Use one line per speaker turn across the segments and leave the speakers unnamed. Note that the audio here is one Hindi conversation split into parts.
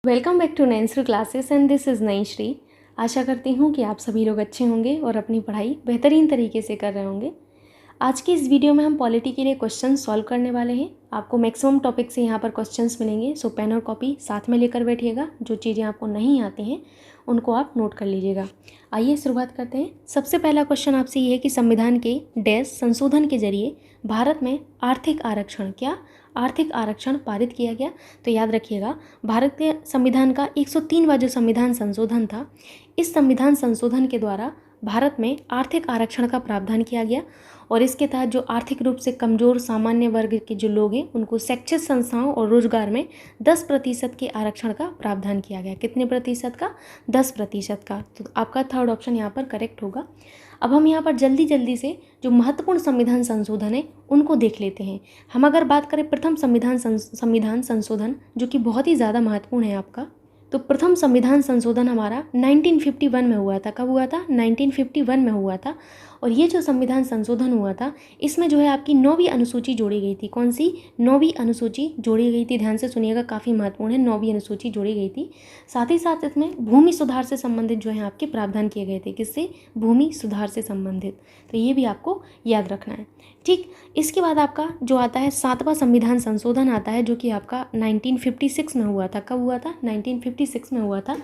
वेलकम बैक टू नैंसरू क्लासेस एंड दिस इज़ नई श्री। आशा करती हूँ कि आप सभी लोग अच्छे होंगे और अपनी पढ़ाई बेहतरीन तरीके से कर रहे होंगे। आज की इस वीडियो में हम पॉलिटी के लिए क्वेश्चन सॉल्व करने वाले हैं। आपको मैक्सिमम टॉपिक से यहाँ पर क्वेश्चंस मिलेंगे, सो पेन और कॉपी साथ में लेकर बैठिएगा। जो चीज़ें आपको नहीं आती हैं उनको आप नोट कर लीजिएगा। आइए शुरुआत करते हैं। सबसे पहला क्वेश्चन आपसे ये है कि संविधान के डैश संशोधन के जरिए भारत में आर्थिक आरक्षण पारित किया गया। तो याद रखिएगा, भारत के संविधान का 103वां जो संविधान संशोधन था, इस संविधान संशोधन के द्वारा भारत में आर्थिक आरक्षण का प्रावधान किया गया और इसके तहत जो आर्थिक रूप से कमज़ोर सामान्य वर्ग के जो लोग हैं उनको शैक्षिक संस्थाओं और रोजगार में 10% के आरक्षण का प्रावधान किया गया। कितने प्रतिशत का? 10% का। तो आपका थर्ड ऑप्शन यहाँ पर करेक्ट होगा। अब हम यहाँ पर जल्दी से जो महत्वपूर्ण संविधान संशोधन है उनको देख लेते हैं। हम अगर बात करें प्रथम संविधान संशोधन जो कि बहुत ही ज़्यादा महत्वपूर्ण है आपका, तो प्रथम संविधान संशोधन हमारा 1951 में हुआ था। कब हुआ था? 1951 में हुआ था। और ये जो संविधान संशोधन हुआ था इसमें जो है आपकी 9वीं अनुसूची जोड़ी गई थी। कौन सी? 9वीं अनुसूची जोड़ी गई थी। ध्यान से सुनिएगा, काफ़ी महत्वपूर्ण है। 9वीं अनुसूची जोड़ी गई थी। साथ ही साथ इसमें भूमि सुधार से संबंधित जो है आपके प्रावधान किए गए थे। किससे? भूमि सुधार से संबंधित। तो ये भी आपको याद रखना है। ठीक, इसके बाद आपका जो आता है 7वां संविधान संशोधन आता है जो कि आपका 1956 में हुआ था। कब हुआ था? 1956 में हुआ था।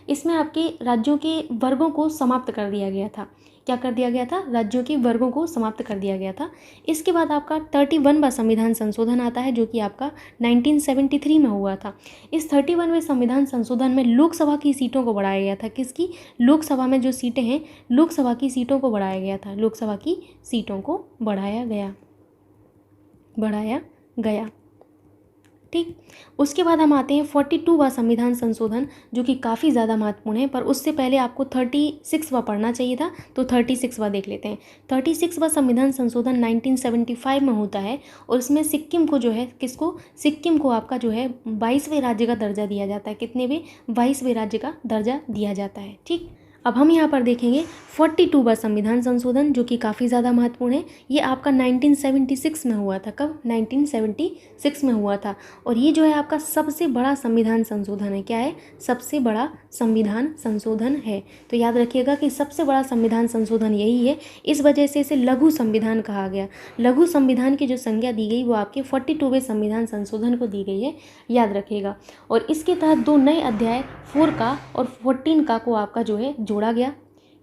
इसमें आपके राज्यों के वर्गों को समाप्त कर दिया गया था। क्या कर दिया गया था? राज्यों के वर्गों को समाप्त कर दिया गया था। इसके बाद आपका 31वां संविधान संशोधन आता है जो कि आपका 1973 में हुआ था। इस 31वें संविधान संशोधन में लोकसभा की सीटों को बढ़ाया गया था। किसकी? लोकसभा में जो सीटें हैं, लोकसभा की सीटों को बढ़ाया गया था। लोकसभा की सीटों को बढ़ाया गया। ठीक, उसके बाद हम आते हैं 42वां संविधान संशोधन जो कि काफ़ी ज़्यादा महत्वपूर्ण है, पर उससे पहले आपको 36वां पढ़ना चाहिए था, तो 36वां देख लेते हैं। 36वां संविधान संशोधन 1975 में होता है और इसमें सिक्किम को जो है, किसको? सिक्किम को आपका जो है 22वें राज्य का दर्जा दिया जाता है। कितने में? 22वें राज्य का दर्जा दिया जाता है। ठीक, अब हम यहाँ पर देखेंगे 42वां संविधान संशोधन जो कि काफ़ी ज़्यादा महत्वपूर्ण है। ये आपका 1976 में हुआ था। कब? 1976 में हुआ था। और ये जो है आपका सबसे बड़ा संविधान संशोधन है। क्या है? सबसे बड़ा संविधान संशोधन है। तो याद रखिएगा कि सबसे बड़ा संविधान संशोधन यही है। इस वजह से इसे लघु संविधान कहा गया। लघु संविधान की जो संज्ञा दी गई वो आपके 42वें संविधान संशोधन को दी गई है, याद रखिएगा। और इसके तहत 2 नए अध्याय 4 का और 14 का को आपका जो है जोड़ा गया।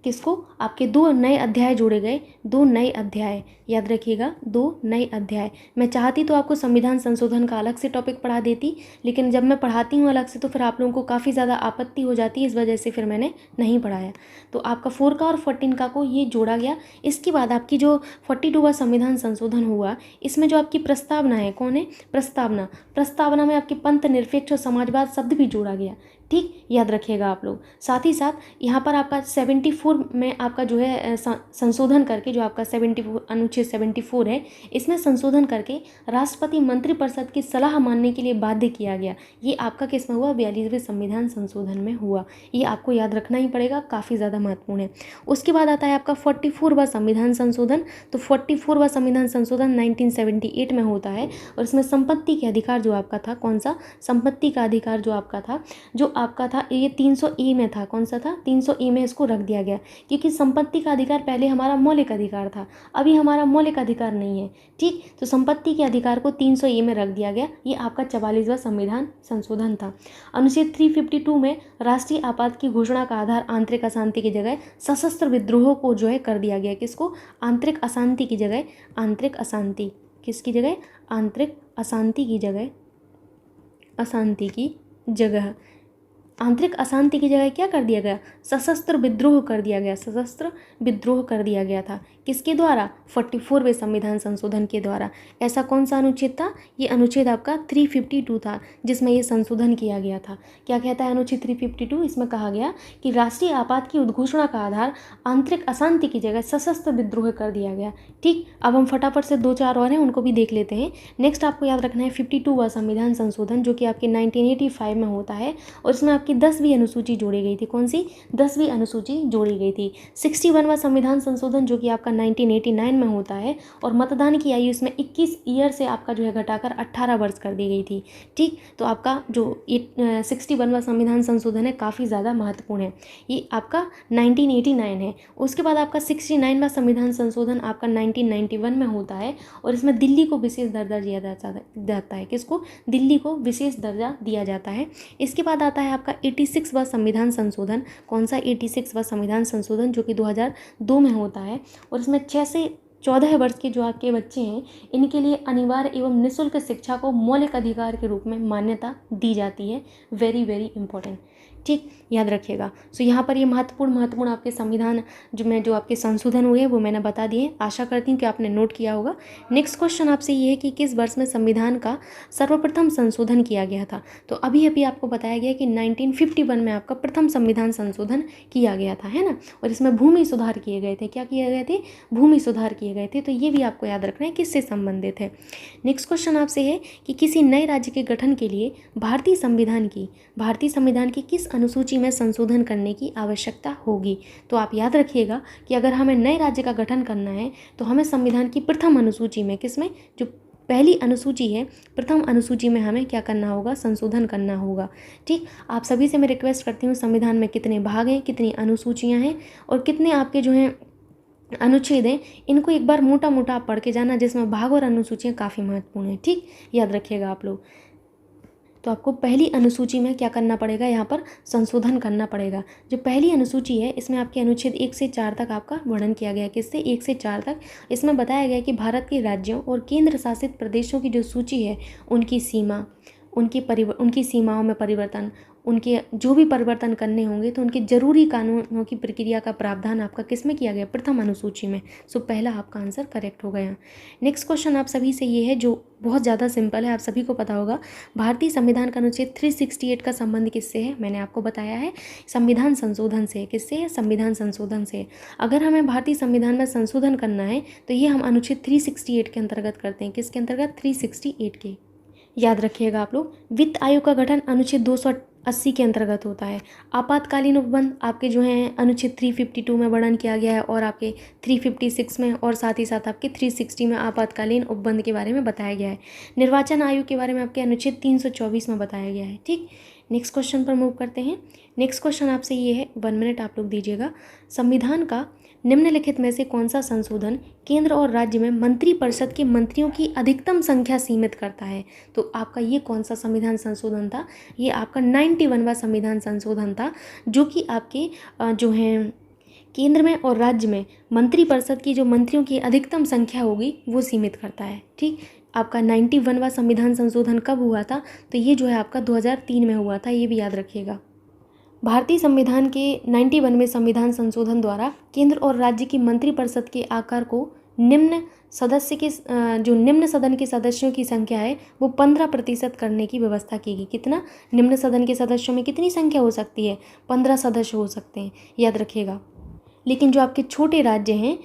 किसको? आपके 2 नए अध्याय जोड़े गए। 2 नए अध्याय, याद रखिएगा, 2 नए अध्याय। मैं चाहती तो आपको संविधान संशोधन का अलग से टॉपिक पढ़ा देती, लेकिन जब मैं पढ़ाती हूँ अलग से तो फिर आप लोगों को काफ़ी ज़्यादा आपत्ति हो जाती है, इस वजह से फिर मैंने नहीं पढ़ाया। तो आपका 4 का और 14 का को ये जोड़ा गया। इसके बाद आपकी जो 42वां संविधान संशोधन हुआ, इसमें जो आपकी प्रस्तावना है, कौन है? प्रस्तावना में आपके पंथ निरपेक्ष और समाजवाद शब्द भी जोड़ा गया। ठीक, याद रखिएगा आप लोग। साथ ही साथ यहाँ पर आपका 74 में आपका जो है संशोधन करके, जो आपका 74 अनुच्छेद 74 है, इसमें संशोधन करके राष्ट्रपति मंत्रिपरिषद की सलाह मानने के लिए बाध्य किया गया। ये आपका किस में हुआ? 42वें संविधान संशोधन में हुआ। ये आपको याद रखना ही पड़ेगा, काफ़ी ज़्यादा महत्वपूर्ण है। उसके बाद आता है आपका 44वां संविधान संशोधन। तो 44वां संविधान संशोधन 1978 में होता है और इसमें संपत्ति के अधिकार जो आपका था, कौन सा? संपत्ति का अधिकार जो आपका था, ये 300 में था। कौन सा था? 300 में इसको रख दिया गया, क्योंकि संपत्ति का अधिकार पहले हमारा मौलिक अधिकार था, अभी हमारा मौलिक अधिकार नहीं है। ठीक, तो संपत्ति के अधिकार को 300 में रख दिया गया। ये आपका 44वां संविधान संशोधन था। अनुच्छेद 352 में राष्ट्रीय आपात की घोषणा का आधार आंतरिक अशांति की जगह सशस्त्र विद्रोह को जो है कर दिया गया। किसको? आंतरिक अशांति की जगह, आंतरिक अशांति, किसकी जगह? आंतरिक अशांति की जगह, आंतरिक अशांति की जगह क्या कर दिया गया? सशस्त्र विद्रोह कर दिया गया। सशस्त्र विद्रोह कर दिया गया था। किसके द्वारा? 44वें संविधान संशोधन के द्वारा। ऐसा कौन सा अनुच्छेद था? ये अनुच्छेद आपका 352 था जिसमें ये संशोधन किया गया था। क्या कहता है अनुच्छेद 352? इसमें कहा गया कि राष्ट्रीय आपात की उद्घोषणा का आधार आंतरिक अशांति की जगह सशस्त्र विद्रोह कर दिया गया। ठीक, अब हम फटाफट से 2-4 और हैं, उनको भी देख लेते हैं। नेक्स्ट आपको याद रखना है 52वां संविधान संशोधन जो कि आपके 1985 में होता है और इसमें आपकी आपकी 10वीं अनुसूची जोड़ी गई थी। कौन सी? 10वीं अनुसूची जोड़ी गई थी। 61वां संविधान संशोधन जो कि आपका 1989 में होता है, और मतदान की आयु इसमें 21 ईयर से आपका जो है घटाकर 18 वर्ष कर दी गई थी। ठीक, तो आपका जो 61वां संविधान संशोधन है काफ़ी ज़्यादा महत्वपूर्ण है, ये आपका 1989 है। उसके बाद आपका 69वां संविधान संशोधन आपका 1991 में होता है, और इसमें दिल्ली को विशेष दर्जा दिया जाता है। किसको? दिल्ली को विशेष दर्जा दिया जाता है। इसके बाद आता है आपका 86वां संविधान संशोधन। कौन सा? 86वां संविधान संशोधन जो कि 2002 में होता है, और इसमें 6 से 14 वर्ष के जो आपके बच्चे हैं इनके लिए अनिवार्य एवं निःशुल्क शिक्षा को मौलिक अधिकार के रूप में मान्यता दी जाती है। Very very important. ठीक, याद रखिएगा। सो यहाँ पर ये महत्वपूर्ण आपके संविधान जो आपके संशोधन हुए वो मैंने बता दिए। आशा करती हूँ कि आपने नोट किया होगा। नेक्स्ट क्वेश्चन आपसे ये है कि किस वर्ष में संविधान का सर्वप्रथम संशोधन किया गया था? तो अभी आपको बताया गया कि 1951 में आपका प्रथम संविधान संशोधन किया गया था, है ना। और इसमें भूमि सुधार किए गए थे। क्या किए गए थे? भूमि सुधार किए गए थे। तो ये भी आपको याद रखना है किससे संबंधित है। नेक्स्ट क्वेश्चन आपसे है कि किसी नए राज्य के गठन के लिए भारतीय संविधान की किस अनुसूची में संशोधन करने की आवश्यकता होगी? तो आप याद रखिएगा कि अगर हमें नए राज्य का गठन करना है तो हमें संविधान की प्रथम अनुसूची में, किसमें? जो पहली अनुसूची है, प्रथम अनुसूची में हमें क्या करना होगा? संशोधन करना होगा। ठीक, आप सभी से मैं रिक्वेस्ट करती हूँ, संविधान में कितने भाग हैं, कितनी अनुसूचियाँ हैं और कितने आपके जो हैं अनुच्छेद हैं, इनको एक बार मोटा मोटा आप पढ़ के जाना, जिसमें भाग और अनुसूचियाँ काफ़ी महत्वपूर्ण हैं। ठीक, याद रखिएगा आप लोग। तो आपको पहली अनुसूची में क्या करना पड़ेगा? यहाँ पर संशोधन करना पड़ेगा। जो पहली अनुसूची है इसमें आपके अनुच्छेद 1 से 4 तक आपका वर्णन किया गया है। किससे? 1 से 4 तक। इसमें बताया गया कि भारत के राज्यों और केंद्र शासित प्रदेशों की जो सूची है उनकी सीमाओं में परिवर्तन, उनके जो भी परिवर्तन करने होंगे तो उनके जरूरी कानूनों की प्रक्रिया का प्रावधान आपका किस में किया गया? प्रथम अनुसूची में। सो पहला आपका आंसर करेक्ट हो गया। नेक्स्ट क्वेश्चन आप सभी से ये है जो बहुत ज़्यादा सिंपल है, आप सभी को पता होगा। भारतीय संविधान का अनुच्छेद 368 का संबंध किससे है? मैंने आपको बताया है, संविधान संशोधन से। किससे है? संविधान संशोधन से। अगर हमें भारतीय संविधान में संशोधन करना है तो ये हम अनुच्छेद 368 के अंतर्गत करते हैं। किसके अंतर्गत? 368 के। याद रखिएगा आप लोग। वित्त आयोग का गठन अनुच्छेद 280 के अंतर्गत होता है। आपातकालीन उपबंध आपके जो हैं अनुच्छेद 352 में वर्णन किया गया है, और आपके 356 में, और साथ ही साथ आपके 360 में आपातकालीन उपबंध के बारे में बताया गया है। निर्वाचन आयोग के बारे में आपके अनुच्छेद 324 में बताया गया है। ठीक, नेक्स्ट क्वेश्चन पर मूव करते हैं। नेक्स्ट क्वेश्चन आपसे ये है, 1 मिनट आप लोग दीजिएगा। संविधान का निम्नलिखित में से कौन सा संशोधन केंद्र और राज्य में मंत्रिपरिषद के मंत्रियों की अधिकतम संख्या सीमित करता है? तो आपका ये कौन सा संविधान संशोधन था? ये आपका 91वां संविधान संशोधन था, जो कि आपके जो हैं केंद्र में और राज्य में मंत्रिपरिषद की जो मंत्रियों की अधिकतम संख्या होगी वो सीमित करता है। ठीक, आपका 91वां संविधान संशोधन कब हुआ था? तो ये जो है आपका 2003 में हुआ था, ये भी याद रखिएगा। भारतीय संविधान के 91वें संविधान संशोधन द्वारा केंद्र और राज्य की मंत्रिपरिषद के आकार को निम्न सदन के सदस्यों की संख्या है वो 15% करने की व्यवस्था की गई। कितना? निम्न सदन के सदस्यों में कितनी संख्या हो सकती है? 15 सदस्य हो सकते हैं, याद रखिएगा। लेकिन जो आपके छोटे राज्य हैं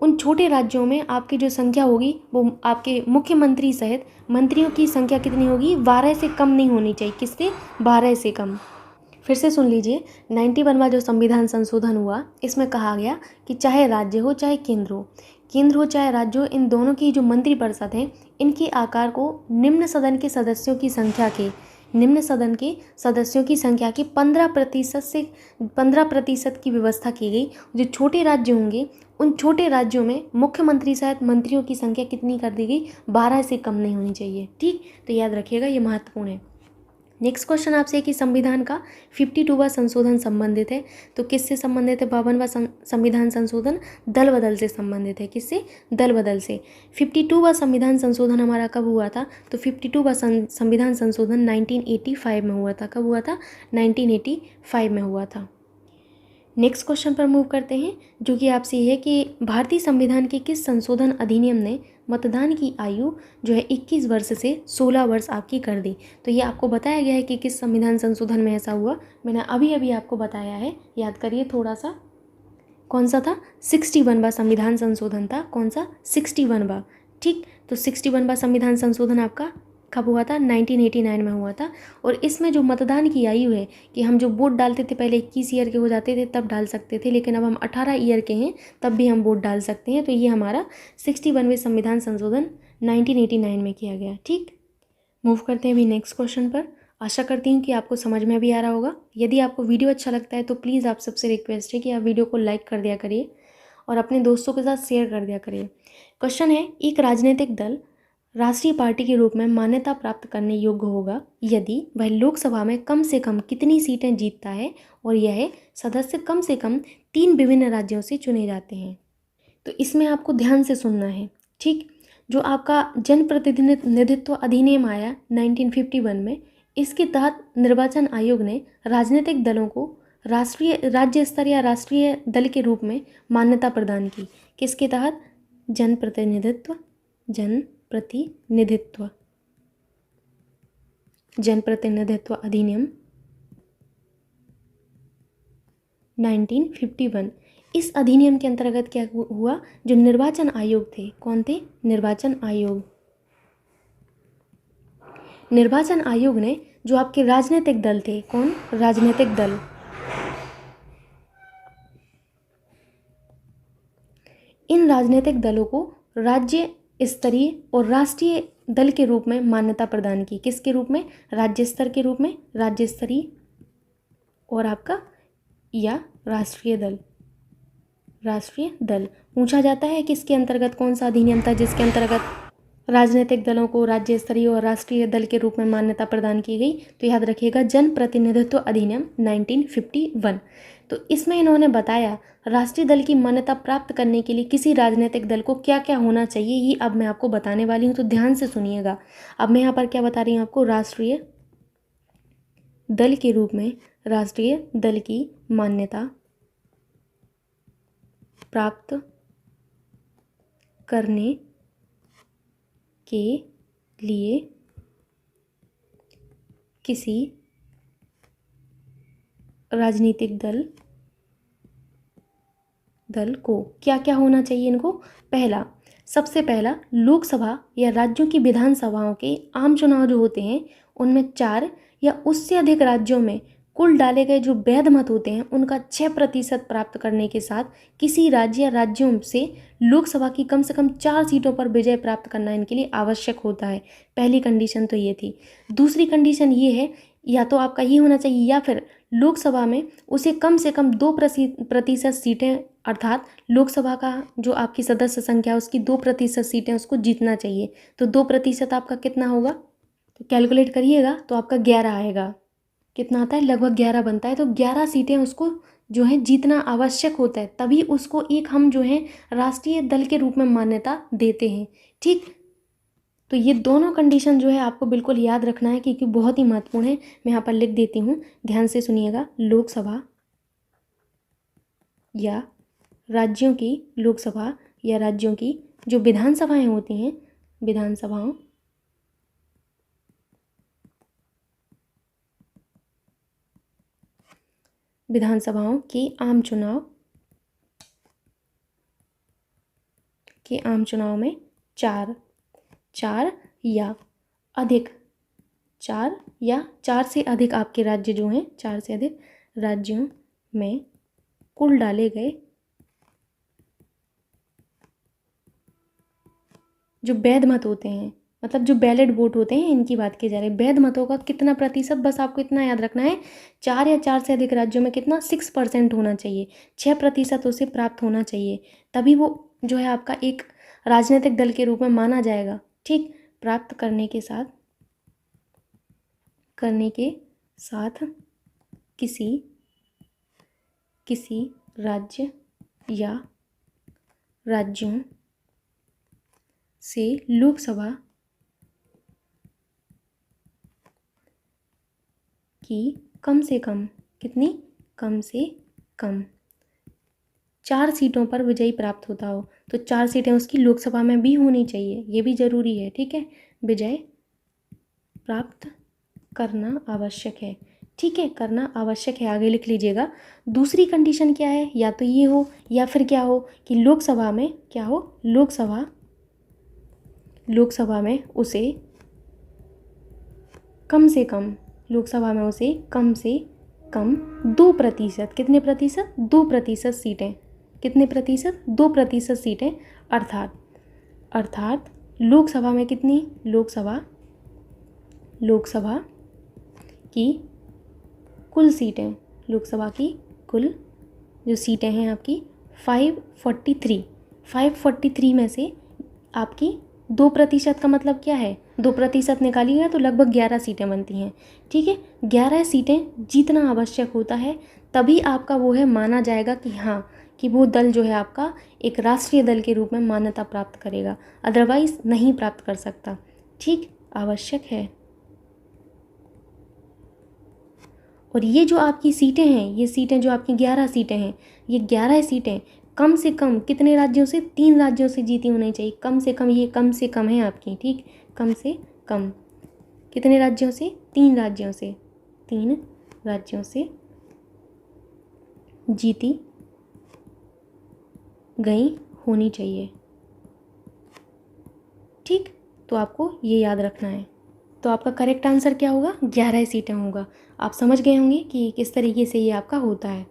उन छोटे राज्यों में आपकी जो संख्या होगी वो आपके मुख्यमंत्री सहित मंत्रियों की संख्या कितनी होगी? 12 से कम नहीं होनी चाहिए। किससे? 12 से कम। फिर से सुन लीजिए, 91वां जो संविधान संशोधन हुआ इसमें कहा गया कि चाहे राज्य हो चाहे केंद्र हो चाहे राज्य हो, इन दोनों की जो मंत्रिपरिषद हैं इनके आकार को निम्न सदन के सदस्यों की संख्या की 15% की व्यवस्था की गई। जो छोटे राज्य होंगे उन छोटे राज्यों में मुख्यमंत्री सहित मंत्रियों की संख्या कितनी कर दी गई? 12 से कम नहीं होनी चाहिए। ठीक, तो याद रखिएगा, ये महत्वपूर्ण है। नेक्स्ट क्वेश्चन आपसे कि संविधान का 52वां संशोधन संबंधित है, तो किससे संबंधित है? 52वां संविधान संशोधन दल बदल से संबंधित है। किससे? दल बदल से। 52वां संविधान संशोधन हमारा कब हुआ था? तो 52वां संविधान संशोधन 1985 में हुआ था। कब हुआ था? 1985 में हुआ था। नेक्स्ट क्वेश्चन पर मूव करते हैं, जो कि आपसे ये है कि भारतीय संविधान के किस संशोधन अधिनियम ने मतदान की आयु जो है 21 वर्ष से 16 वर्ष आपकी कर दी? तो ये आपको बताया गया है कि किस संविधान संशोधन में ऐसा हुआ। मैंने अभी आपको बताया है, याद करिए थोड़ा सा। कौन सा था? 61वां संविधान संशोधन था। कौन सा? 61वां। ठीक, तो 61वां संविधान संशोधन आपका कब हुआ था? 1989 में हुआ था। और इसमें जो मतदान की आयु है कि हम जो वोट डालते थे पहले 21 ईयर के हो जाते थे तब डाल सकते थे, लेकिन अब हम 18 ईयर के हैं तब भी हम वोट डाल सकते हैं। तो ये हमारा 61वें संविधान संशोधन 1989 में किया गया। ठीक, मूव करते हैं अभी नेक्स्ट क्वेश्चन पर। आशा करती हूँ कि आपको समझ में भी आ रहा होगा। यदि आपको वीडियो अच्छा लगता है तो प्लीज़ आप सबसे रिक्वेस्ट है कि आप वीडियो को लाइक कर दिया करिए और अपने दोस्तों के साथ शेयर कर दिया करिए। क्वेश्चन है, एक राजनीतिक दल राष्ट्रीय पार्टी के रूप में मान्यता प्राप्त करने योग्य होगा यदि वह लोकसभा में कम से कम कितनी सीटें जीतता है और यह सदस्य कम से कम 3 विभिन्न राज्यों से चुने जाते हैं। तो इसमें आपको ध्यान से सुनना है। ठीक, जो आपका जनप्रतिनिधित्व अधिनियम आया 1951 में, इसके तहत निर्वाचन आयोग ने राजनीतिक दलों को राष्ट्रीय राज्य स्तर या राष्ट्रीय दल के रूप में मान्यता प्रदान की। किसके तहत? जनप्रतिनिधित्व अधिनियम 1951। इस अधिनियम के अंतर्गत क्या हुआ? जो निर्वाचन आयोग थे, कौन थे? निर्वाचन आयोग ने जो आपके राजनीतिक दल थे, कौन? राजनीतिक दल, इन राजनीतिक दलों को राज्य स्तरीय और राष्ट्रीय दल के रूप में मान्यता प्रदान की। किसके रूप में? राज्य स्तर के रूप में, राज्य स्तरीय और आपका या राष्ट्रीय दल। पूछा जाता है कि इसके अंतर्गत कौन सा अधिनियम था जिसके अंतर्गत राजनीतिक दलों को राज्य स्तरीय और राष्ट्रीय दल के रूप में मान्यता प्रदान की गई? तो याद रखिएगा, जनप्रतिनिधित्व अधिनियम 1951। तो इसमें इन्होंने बताया राष्ट्रीय दल की मान्यता प्राप्त करने के लिए किसी राजनीतिक दल को क्या क्या होना चाहिए, ये अब मैं आपको बताने वाली हूँ, तो ध्यान से सुनिएगा। अब मैं यहाँ पर क्या बता रही हूँ आपको? राष्ट्रीय दल के रूप में राष्ट्रीय दल की मान्यता प्राप्त करने के लिए किसी राजनीतिक दल को क्या क्या होना चाहिए? इनको सबसे पहला लोकसभा या राज्यों की विधानसभाओं के आम चुनाव जो होते हैं उनमें 4 या उससे अधिक राज्यों में कुल डाले गए जो वैध मत होते हैं उनका 6% प्राप्त करने के साथ किसी राज्य या राज्यों से लोकसभा की कम से कम 4 सीटों पर विजय प्राप्त करना इनके लिए आवश्यक होता है। पहली कंडीशन तो ये थी। दूसरी कंडीशन ये है, या तो आपका ये होना चाहिए या फिर लोकसभा में उसे कम से कम 2% सीटें, अर्थात लोकसभा का जो आपकी सदस्य संख्या उसकी 2% सीटें उसको जीतना चाहिए। तो 2% आपका कितना होगा? तो कैलकुलेट करिएगा, तो आपका 11 आएगा। कितना आता है? लगभग 11 बनता है। तो 11 सीटें उसको जो है जीतना आवश्यक होता है, तभी उसको एक हम जो है राष्ट्रीय दल के रूप में मान्यता देते हैं। ठीक, तो ये दोनों कंडीशन जो है आपको बिल्कुल याद रखना है क्योंकि बहुत ही महत्वपूर्ण है। मैं यहाँ पर लिख देती हूँ, ध्यान से सुनिएगा। लोकसभा या राज्यों की जो विधानसभाएं होती हैं, विधानसभाओं के आम चुनाव में 4 या 4 से अधिक आपके राज्य जो हैं, 4 से अधिक राज्यों में कुल डाले गए जो वैध मत होते हैं, मतलब जो बैलेट वोट होते हैं, इनकी बात की जा रही है। वैध मतों का कितना प्रतिशत, बस आपको इतना याद रखना है, 4 या 4 से अधिक राज्यों में कितना? 6% होना चाहिए, 6% उसे प्राप्त होना चाहिए, तभी वो जो है आपका एक राजनीतिक दल के रूप में माना जाएगा। ठीक, प्राप्त करने के साथ किसी राज्य या राज्यों से लोकसभा की कम से कम 4 सीटों पर विजयी प्राप्त होता हो। तो 4 सीटें उसकी लोकसभा में भी होनी चाहिए, ये भी जरूरी है। ठीक है, विजय प्राप्त करना आवश्यक है। ठीक है, करना आवश्यक है, आगे लिख लीजिएगा। दूसरी कंडीशन क्या है? या तो ये हो या फिर क्या हो कि लोकसभा में क्या हो? लोकसभा में उसे कम से कम, लोकसभा में उसे कम से कम 2%, कितने प्रतिशत, 2% सीटें, कितने प्रतिशत, 2% सीटें, अर्थात लोकसभा में कितनी, लोकसभा की कुल सीटें, लोकसभा की कुल जो सीटें हैं आपकी 543 में से आपकी 2% का मतलब क्या है, 2% निकालिएगा तो लगभग 11 सीटें बनती हैं। ठीक है, 11 सीटें जीतना आवश्यक होता है, तभी आपका वो है माना जाएगा कि हाँ, कि वो दल जो है आपका एक राष्ट्रीय दल के रूप में मान्यता प्राप्त करेगा, अदरवाइज नहीं प्राप्त कर सकता। ठीक, आवश्यक है। और ये जो आपकी सीटें हैं, ये सीटें जो आपकी 11 सीटें हैं, ये 11 सीटें कम से कम कितने राज्यों से, 3 राज्यों से जीती होनी चाहिए, कम से कम, ये कम से कम है आपकी। ठीक, कम से कम कितने राज्यों से, 3 राज्यों से, 3 राज्यों से जीती गई होनी चाहिए। ठीक, तो आपको ये याद रखना है। तो आपका करेक्ट आंसर क्या होगा, 11 सीटें होगा। आप समझ गए होंगे कि किस तरीके से ये आपका होता है।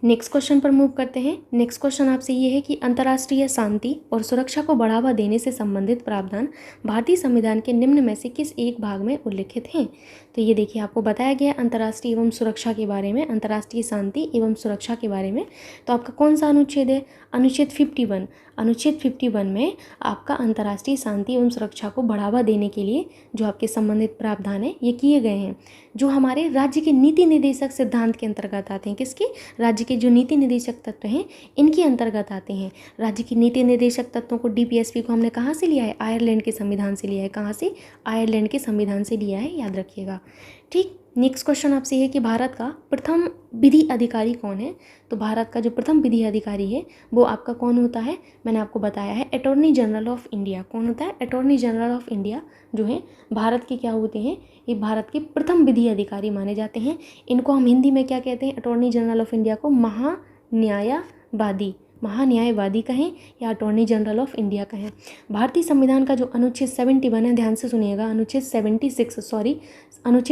नेक्स्ट क्वेश्चन पर मूव करते हैं। नेक्स्ट क्वेश्चन आपसे ये है कि अंतर्राष्ट्रीय शांति और सुरक्षा को बढ़ावा देने से संबंधित प्रावधान भारतीय संविधान के निम्न में से किस एक भाग में उल्लिखित हैं। तो ये देखिए, आपको बताया गया अंतर्राष्ट्रीय एवं सुरक्षा के बारे में, अंतर्राष्ट्रीय शांति एवं सुरक्षा के बारे में। तो आपका कौन सा अनुच्छेद है, अनुच्छेद 51। अनुच्छेद 51 में आपका अंतर्राष्ट्रीय शांति एवं सुरक्षा को बढ़ावा देने के लिए जो आपके संबंधित प्रावधान है ये किए गए हैं, जो हमारे राज्य के नीति निर्देशक सिद्धांत के अंतर्गत आते हैं। किसके, राज्य के जो नीति निर्देशक तत्व हैं इनके अंतर्गत आते हैं। राज्य की नीति निर्देशक तत्वों को, DPSP को हमने कहाँ से लिया है, आयरलैंड के संविधान से लिया है। कहाँ से, आयरलैंड के संविधान से लिया है, याद रखिएगा। ठीक, नेक्स्ट क्वेश्चन आपसे है कि भारत का प्रथम विधि अधिकारी कौन है। तो भारत का जो प्रथम विधि अधिकारी है वो आपका कौन होता है, मैंने आपको बताया है, अटॉर्नी जनरल ऑफ इंडिया। कौन होता है, अटॉर्नी जनरल ऑफ इंडिया जो है भारत के क्या होते हैं, ये भारत के प्रथम विधि अधिकारी माने जाते हैं। इनको हम हिंदी में क्या कहते हैं, अटॉर्नी जनरल ऑफ इंडिया को महान्यायवादी कहें या अटॉर्नी जनरल ऑफ इंडिया कहें। भारतीय संविधान का जो अनुच्छेद 71 है, ध्यान से सुनिएगा, अनुच्छेद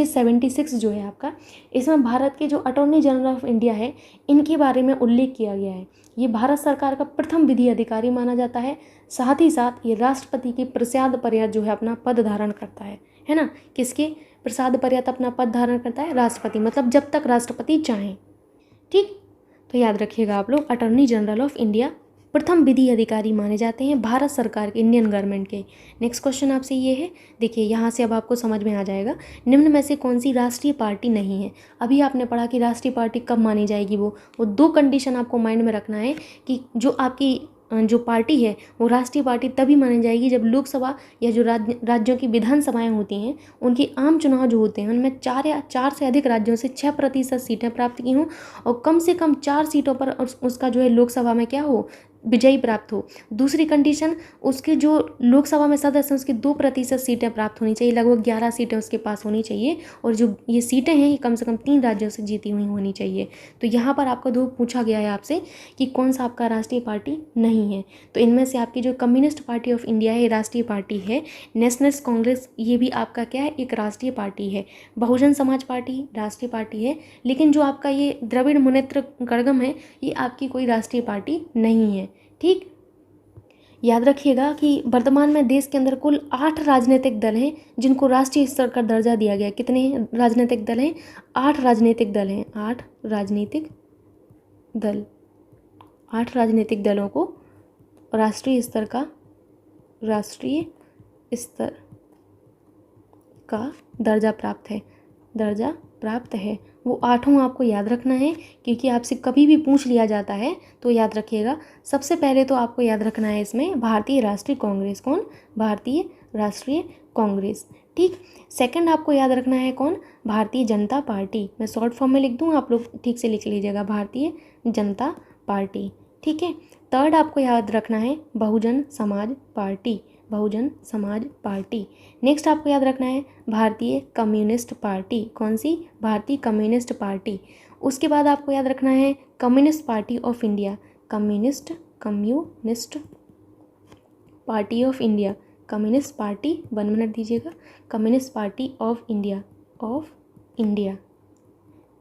76 जो है आपका, इसमें भारत के जो अटॉर्नी जनरल ऑफ इंडिया है इनके बारे में उल्लेख किया गया है। ये भारत सरकार का प्रथम विधि अधिकारी माना जाता है। साथ ही साथ ये राष्ट्रपति के प्रसाद पर्यात जो है अपना पद धारण करता है ना। किसके प्रसाद पर्यात अपना पद धारण करता है, राष्ट्रपति, मतलब जब तक राष्ट्रपति चाहें। ठीक, तो याद रखिएगा आप लोग, अटॉर्नी जनरल ऑफ इंडिया प्रथम विधि अधिकारी माने जाते हैं भारत सरकार के, इंडियन गवर्नमेंट के। नेक्स्ट क्वेश्चन आपसे ये है, देखिए यहाँ से अब आपको समझ में आ जाएगा निम्न में से कौन सी राष्ट्रीय पार्टी नहीं है। अभी आपने पढ़ा कि राष्ट्रीय पार्टी कब मानी जाएगी, वो 2 कंडीशन आपको माइंड में रखना है कि जो आपकी जो पार्टी है वो राष्ट्रीय पार्टी तभी मानी जाएगी जब लोकसभा या जो राज्यों की विधानसभाएं होती हैं उनके आम चुनाव जो होते हैं उनमें 4 से अधिक राज्यों से 6% सीटें प्राप्त की हों और कम से कम 4 सीटों पर उसका जो है लोकसभा में क्या हो, विजयी प्राप्त हो। दूसरी कंडीशन, उसके जो लोकसभा में सदस्य हैं उसकी 2% सीटें प्राप्त होनी चाहिए, लगभग 11 सीटें उसके पास होनी चाहिए और जो ये सीटें हैं ये कम से कम 3 राज्यों से जीती हुई होनी चाहिए। तो यहाँ पर आपको 2 पूछा गया है आपसे कि कौन सा आपका राष्ट्रीय पार्टी नहीं है। तो इनमें से आपकी जो कम्युनिस्ट पार्टी ऑफ इंडिया है राष्ट्रीय पार्टी है, नेशनलिस्ट कांग्रेस ये भी आपका क्या है, एक राष्ट्रीय पार्टी है, बहुजन समाज पार्टी राष्ट्रीय पार्टी है, लेकिन जो आपका ये द्रविड़ मुनेत्र कड़गम है ये आपकी कोई राष्ट्रीय पार्टी नहीं है। ठीक, याद रखिएगा कि वर्तमान में देश के अंदर कुल 8 राजनीतिक दल हैं जिनको राष्ट्रीय स्तर का दर्जा दिया गया है। कितने राजनीतिक दल हैं, 8 राजनीतिक दल हैं, 8 राजनीतिक दलों को राष्ट्रीय स्तर का दर्जा प्राप्त है। वो 8 आपको याद रखना है क्योंकि आपसे कभी भी पूछ लिया जाता है तो याद रखिएगा। सबसे पहले तो आपको याद रखना है इसमें भारतीय राष्ट्रीय कांग्रेस, कौन, भारतीय राष्ट्रीय कांग्रेस। ठीक, सेकंड आपको याद रखना है कौन, भारतीय जनता पार्टी। मैं शॉर्ट फॉर्म में लिख दूँ, आप लोग ठीक से लिख लीजिएगा, भारतीय जनता पार्टी। ठीक है, थर्ड आपको याद रखना है Bahujan Samaj party, Bahujan Samaj party. Next आपको याद रखना है भारतीय कम्युनिस्ट पार्टी, कौन सी, भारतीय कम्युनिस्ट पार्टी। उसके बाद आपको याद रखना है communist party of India, communist party of India, communist party, 1 minute दीजिएगा, communist party of India,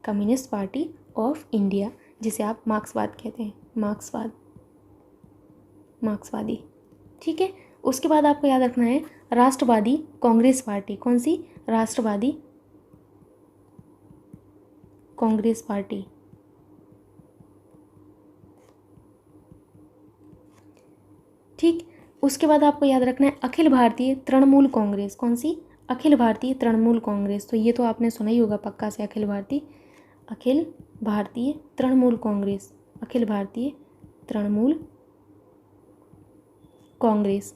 communist party of India, जिसे आप मार्क्सवाद कहते हैं, मार्क्सवादी। ठीक है। उसके बाद आपको याद रखना है राष्ट्रवादी कांग्रेस पार्टी, कौन सी? राष्ट्रवादी कांग्रेस पार्टी। ठीक। उसके बाद आपको याद रखना है अखिल भारतीय तृणमूल कांग्रेस, कौन सी? अखिल भारतीय तृणमूल कांग्रेस। तो ये तो आपने सुना ही होगा पक्का से, अखिल भारतीय तृणमूल कांग्रेस, अखिल भारतीय तृणमूल कांग्रेस।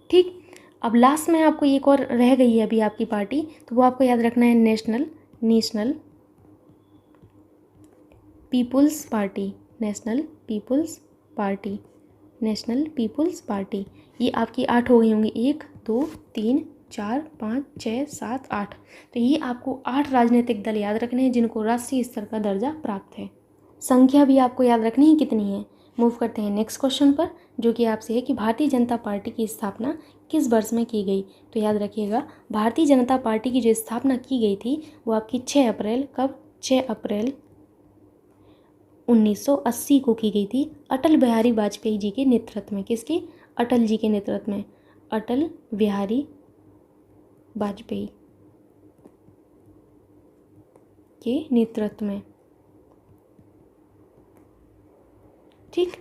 ठीक। अब लास्ट में आपको एक और रह गई है अभी आपकी पार्टी, तो वो आपको याद रखना है नेशनल पीपुल्स पार्टी। ये आपकी 8 हो गई होंगी, 1 2 3 4 5 6 7 8। तो ये आपको 8 राजनीतिक दल याद रखने हैं जिनको राष्ट्रीय स्तर का दर्जा प्राप्त है। संख्या भी आपको याद रखनी है कितनी है। मूव करते हैं नेक्स्ट क्वेश्चन पर, जो कि आपसे है कि भारतीय जनता पार्टी की स्थापना किस वर्ष में की गई। तो याद रखिएगा भारतीय जनता पार्टी की जो स्थापना की गई थी वो आपकी 6 अप्रैल, कब? 6 अप्रैल 1980 को की गई थी, अटल बिहारी वाजपेयी जी के नेतृत्व में। किसके? अटल जी के नेतृत्व में, अटल बिहारी वाजपेयी के नेतृत्व में। ठीक।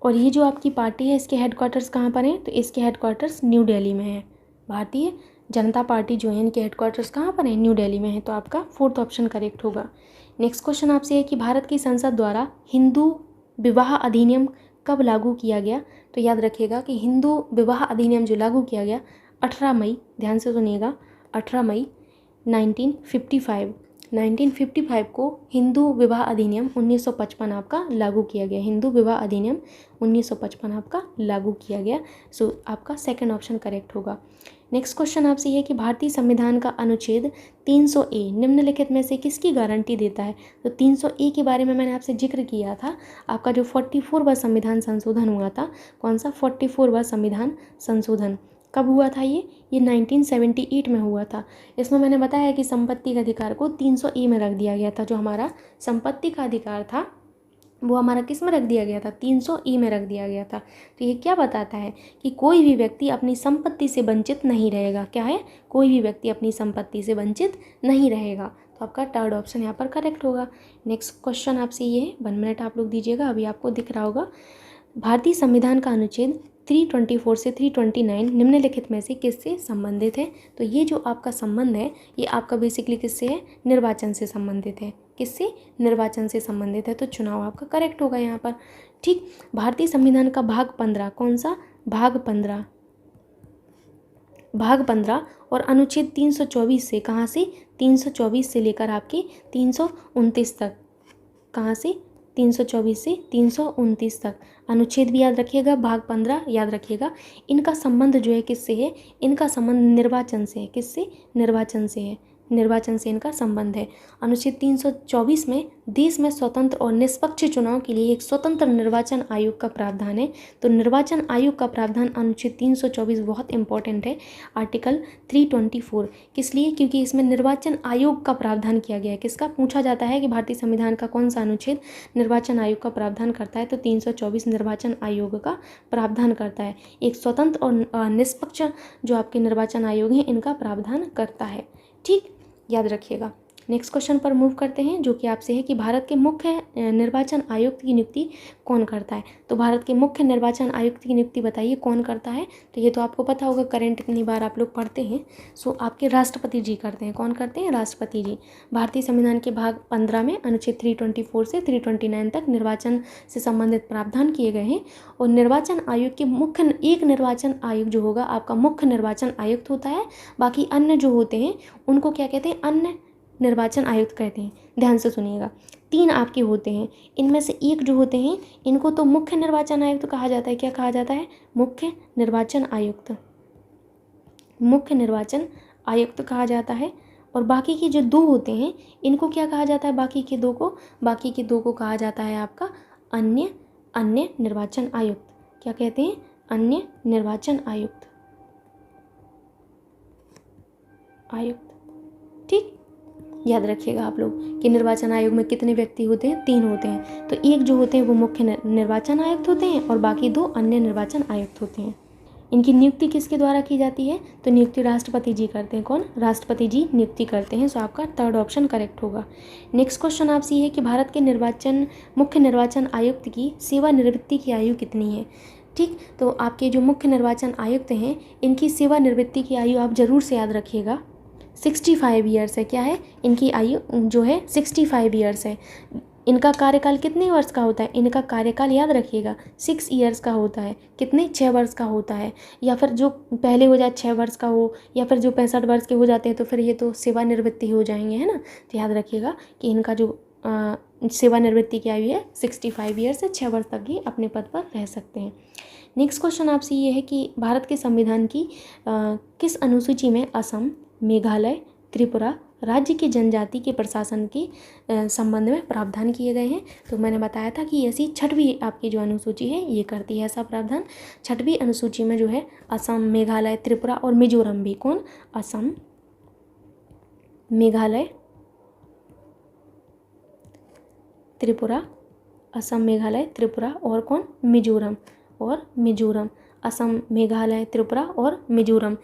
और ये जो आपकी पार्टी है इसके हेडक्वार्टर्स कहाँ पर हैं? तो इसके हेडक्वार्टर्स न्यू दिल्ली में है। भारतीय जनता पार्टी जो है इनके हेडक्वार्टर्स कहाँ पर हैं? न्यू दिल्ली में है। तो आपका 4th ऑप्शन करेक्ट होगा। नेक्स्ट क्वेश्चन आपसे है कि भारत की संसद द्वारा हिंदू विवाह अधिनियम कब लागू किया गया। तो याद रखिएगा कि हिंदू विवाह अधिनियम जो लागू किया गया 18 मई, ध्यान से सुनिएगा, 18 मई 1955 को हिंदू विवाह अधिनियम 1955 आपका लागू किया गया। हिंदू विवाह अधिनियम 1955 आपका लागू किया गया। सो आपका 2nd ऑप्शन करेक्ट होगा। नेक्स्ट क्वेश्चन आपसे ये कि भारतीय संविधान का अनुच्छेद 300A निम्नलिखित में से किसकी गारंटी देता है। तो 300A के बारे में मैंने आपसे जिक्र किया था। आपका जो 44वां संविधान संशोधन हुआ था, कौन सा? 44वां संविधान संशोधन कब हुआ था? ये 1978 में हुआ था। इसमें मैंने बताया कि संपत्ति का अधिकार को 300A में रख दिया गया था। जो हमारा संपत्ति का अधिकार था वो हमारा किस में रख दिया गया था? 300E में रख दिया गया था। तो ये क्या बताता है कि कोई भी व्यक्ति अपनी संपत्ति से वंचित नहीं रहेगा। क्या है? कोई भी व्यक्ति अपनी संपत्ति से वंचित नहीं रहेगा। तो आपका 3rd ऑप्शन यहाँ पर करेक्ट होगा। नेक्स्ट क्वेश्चन आपसे ये है, 1 मिनट आप लोग दीजिएगा, अभी आपको दिख रहा होगा। भारतीय संविधान का अनुच्छेद 324 से 329 निम्नलिखित में से किससे संबंधित है। तो ये जो आपका संबंध है ये आपका बेसिकली किससे है? निर्वाचन से संबंधित है। किससे? निर्वाचन से संबंधित है। तो चुनाव आपका करेक्ट होगा यहाँ पर। ठीक। भारतीय संविधान का भाग 15, कौन सा? भाग 15 और अनुच्छेद 324 से, कहाँ से? 324 से लेकर आपके 329 तक। कहाँ से? 324 से 329 तक। अनुच्छेद भी याद रखिएगा, भाग 15 याद रखिएगा। इनका संबंध जो है किससे है? इनका संबंध निर्वाचन से है। किससे? निर्वाचन से है। निर्वाचन से इनका संबंध है। अनुच्छेद 324 में देश में स्वतंत्र और निष्पक्ष चुनाव के लिए एक स्वतंत्र निर्वाचन आयोग का प्रावधान है। तो निर्वाचन आयोग का प्रावधान अनुच्छेद 324 बहुत इंपॉर्टेंट है। आर्टिकल 324 किस लिए? क्योंकि इसमें निर्वाचन आयोग का प्रावधान किया गया है। किसका? पूछा जाता है कि भारतीय संविधान का कौन सा अनुच्छेद निर्वाचन आयोग का प्रावधान करता है। तो 324 निर्वाचन आयोग का प्रावधान करता है। एक स्वतंत्र और निष्पक्ष जो आपके निर्वाचन आयोग हैं इनका प्रावधान करता है। ठीक, याद रखिएगा। नेक्स्ट क्वेश्चन पर मूव करते हैं, जो कि आपसे है कि भारत के मुख्य निर्वाचन आयुक्त की नियुक्ति कौन करता है। तो भारत के मुख्य निर्वाचन आयुक्त की नियुक्ति बताइए कौन करता है। तो ये तो आपको पता होगा, करंट इतनी बार आप लोग पढ़ते हैं। सो आपके राष्ट्रपति जी करते हैं। कौन करते हैं? राष्ट्रपति जी। भारतीय संविधान के भाग 15 में अनुच्छेद 324 से 329 तक निर्वाचन से संबंधित प्रावधान किए गए हैं। और निर्वाचन आयोग के मुख्य, एक निर्वाचन आयोग जो होगा आपका मुख्य निर्वाचन आयुक्त होता है। बाकी अन्य जो होते हैं उनको क्या कहते हैं? अन्य निर्वाचन आयुक्त कहते हैं। ध्यान से सुनिएगा, 3 आपके होते हैं। इनमें से एक जो होते हैं इनको तो मुख्य निर्वाचन आयुक्त कहा जाता है। क्या कहा जाता है? मुख्य निर्वाचन आयुक्त। मुख्य निर्वाचन आयुक्त कहा जाता है। और बाकी के जो 2 होते हैं इनको क्या कहा जाता है? बाकी के दो को कहा जाता है आपका अन्य निर्वाचन आयुक्त। क्या कहते हैं? अन्य निर्वाचन आयुक्त। आयुक्त। ठीक, याद रखिएगा आप लोग कि निर्वाचन आयोग में कितने व्यक्ति होते हैं, 3 होते हैं। तो एक जो होते हैं वो मुख्य निर्वाचन आयुक्त होते हैं और बाकी 2 अन्य निर्वाचन आयुक्त होते हैं। इनकी नियुक्ति किसके द्वारा की जाती है? तो नियुक्ति राष्ट्रपति जी करते हैं। कौन? राष्ट्रपति जी नियुक्ति करते हैं। सो आपका 3rd ऑप्शन करेक्ट होगा। नेक्स्ट क्वेश्चन आपसे ये है कि भारत के मुख्य निर्वाचन आयुक्त की सेवानिवृत्ति की आयु कितनी है? ठीक, तो आपके जो मुख्य निर्वाचन आयुक्त हैं इनकी सेवानिवृत्ति की आयु आप जरूर से याद रखिएगा, 65 ईयर्स है। क्या है? इनकी आयु जो है 65 ईयर्स है। इनका कार्यकाल कितने वर्ष का होता है? इनका कार्यकाल याद रखिएगा 6 ईयर्स का होता है। कितने? 6 वर्ष का होता है। या फिर जो पहले हो जाए 6 वर्ष का हो, या फिर जो 65 वर्ष के हो जाते हैं तो फिर ये तो सेवानिवृत्ति हो जाएंगे, है ना। तो याद रखिएगा कि इनका जो सेवानिवृत्ति की आयु है 65 ईयर्स से 6 वर्ष तक ही अपने पद पर रह सकते हैं। नेक्स्ट क्वेश्चन आपसे ये है कि भारत के संविधान की किस अनुसूची में असम, मेघालय, त्रिपुरा राज्य की जनजाति के प्रशासन के संबंध में प्रावधान किए गए हैं? तो मैंने बताया था कि ऐसी 6वीं आपकी जो अनुसूची है ये करती है ऐसा प्रावधान। 6वीं अनुसूची में जो है असम, मेघालय, त्रिपुरा और मिजोरम भी। कौन? असम, मेघालय, त्रिपुरा, असम, मेघालय, त्रिपुरा और कौन? मिजोरम। और मिजोरम, असम, मेघालय, त्रिपुरा और मिजोरम।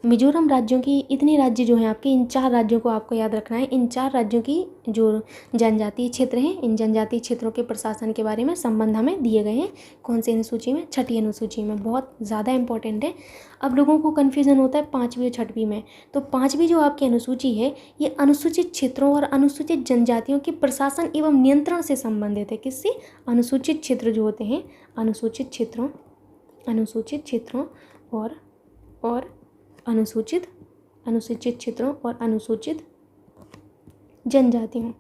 मिजोरम राज्यों की इतने राज्य जो हैं आपके, इन 4 राज्यों को आपको याद रखना है। इन 4 राज्यों की जो जनजातीय क्षेत्र हैं, इन जनजातीय क्षेत्रों के प्रशासन के बारे में संबंध हमें दिए गए हैं। कौन सी अनुसूची में? 6ठी अनुसूची में। बहुत ज़्यादा इंपॉर्टेंट है। अब लोगों को कन्फ्यूज़न होता है 5वीं और 6वीं में। तो 5वीं जो आपकी अनुसूची है ये अनुसूचित क्षेत्रों और अनुसूचित जनजातियों के प्रशासन एवं नियंत्रण से संबंधित है। किससे? अनुसूचित क्षेत्र जो होते हैं, अनुसूचित क्षेत्रों और अनुसूचित क्षेत्रों और अनुसूचित जनजातियों,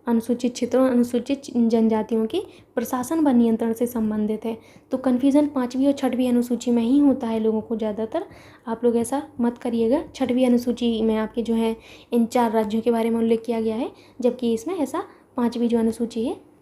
अनुसूचित क्षेत्रों और अनुसूचित जनजातियों के प्रशासन व नियंत्रण से संबंधित है। तो कन्फ्यूज़न 5वीं और 6वीं अनुसूची में ही होता है लोगों को ज़्यादातर। आप लोग ऐसा मत करिएगा। 6वीं अनुसूची में आपके जो है इन 4 राज्यों के बारे में उल्लेख किया गया है, जबकि इसमें ऐसा 5वीं जो अनुसूची है।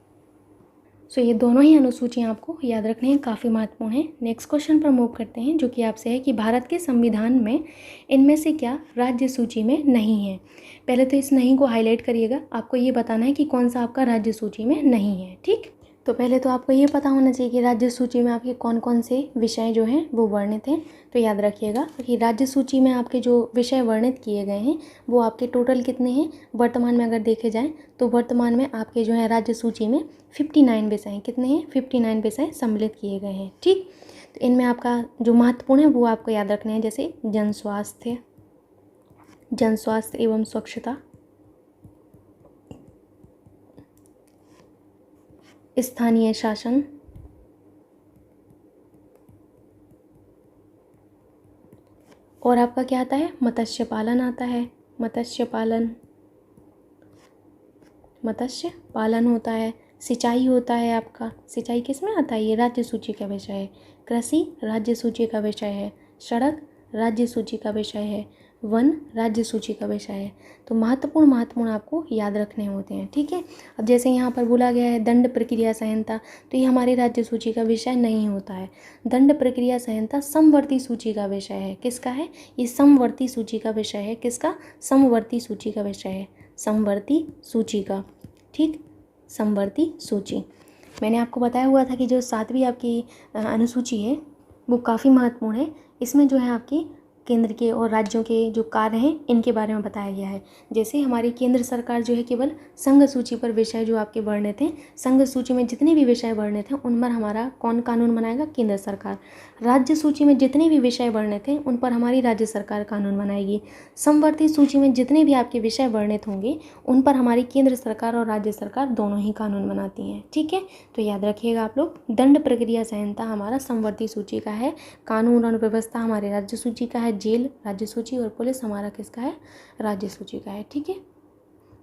सो ये दोनों ही अनुसूचियाँ आपको याद रखनी है, काफ़ी महत्वपूर्ण है। नेक्स्ट क्वेश्चन पर मूव करते हैं, जो कि आपसे है कि भारत के संविधान में इनमें से क्या राज्य सूची में नहीं है? पहले तो इस नहीं को हाईलाइट करिएगा। आपको ये बताना है कि कौन सा आपका राज्य सूची में नहीं है। ठीक, तो पहले तो आपको ये पता होना चाहिए कि राज्य सूची में आपके कौन कौन से विषय जो हैं वो वर्णित हैं। तो याद रखिएगा कि राज्य सूची में आपके जो विषय वर्णित किए गए हैं वो आपके टोटल कितने हैं? वर्तमान में अगर देखे जाएँ तो वर्तमान में आपके जो है राज्य सूची में 59 विषय हैं। कितने हैं? 59 विषय सम्मिलित किए गए हैं। ठीक, तो इनमें आपका जो महत्वपूर्ण है वो आपको याद रखने हैं, जैसे जन स्वास्थ्य एवं स्वच्छता, स्थानीय शासन, और आपका क्या आता है? मत्स्य पालन आता है। मत्स्य पालन होता है। सिंचाई होता है आपका। सिंचाई किस में आता है? ये राज्य सूची का विषय है। कृषि राज्य सूची का विषय है। सड़क राज्य सूची का विषय है। वन राज्य सूची का विषय है। तो महत्वपूर्ण आपको याद रखने होते हैं। ठीक है, अब जैसे यहाँ पर बोला गया है दंड प्रक्रिया संहिता, तो ये हमारी राज्य सूची का विषय नहीं होता है। दंड प्रक्रिया संहिता समवर्ती सूची का विषय है। किसका है? ये समवर्ती सूची का विषय है। किसका? समवर्ती सूची का विषय है। समवर्ती सूची का। ठीक, समवर्ती सूची। मैंने आपको बताया हुआ था कि जो 7वीं आपकी अनुसूची है वो काफ़ी महत्वपूर्ण है। इसमें जो है आपकी केंद्र के और राज्यों के जो कार्य हैं इनके बारे में बताया गया है। जैसे हमारी केंद्र सरकार जो है केवल संघ सूची पर विषय जो आपके वर्णित हैं, संघ सूची में जितने भी विषय वर्णित हैं उन पर हमारा कौन कानून बनाएगा? केंद्र सरकार। राज्य सूची में जितने भी विषय वर्णित हैं उन पर हमारी राज्य सरकार कानून बनाएगी। समवर्ती सूची में जितने भी आपके विषय वर्णित होंगे उन पर हमारी केंद्र सरकार और राज्य सरकार दोनों ही कानून बनाती हैं। ठीक है, तो याद रखिएगा आप लोग, दंड प्रक्रिया संहिता हमारा समवर्ती सूची का है। कानून और व्यवस्था हमारे राज्य सूची का है। जेल राज्य सूची और पुलिस हमारा किसका है? राज्य सूची का है। ठीक है,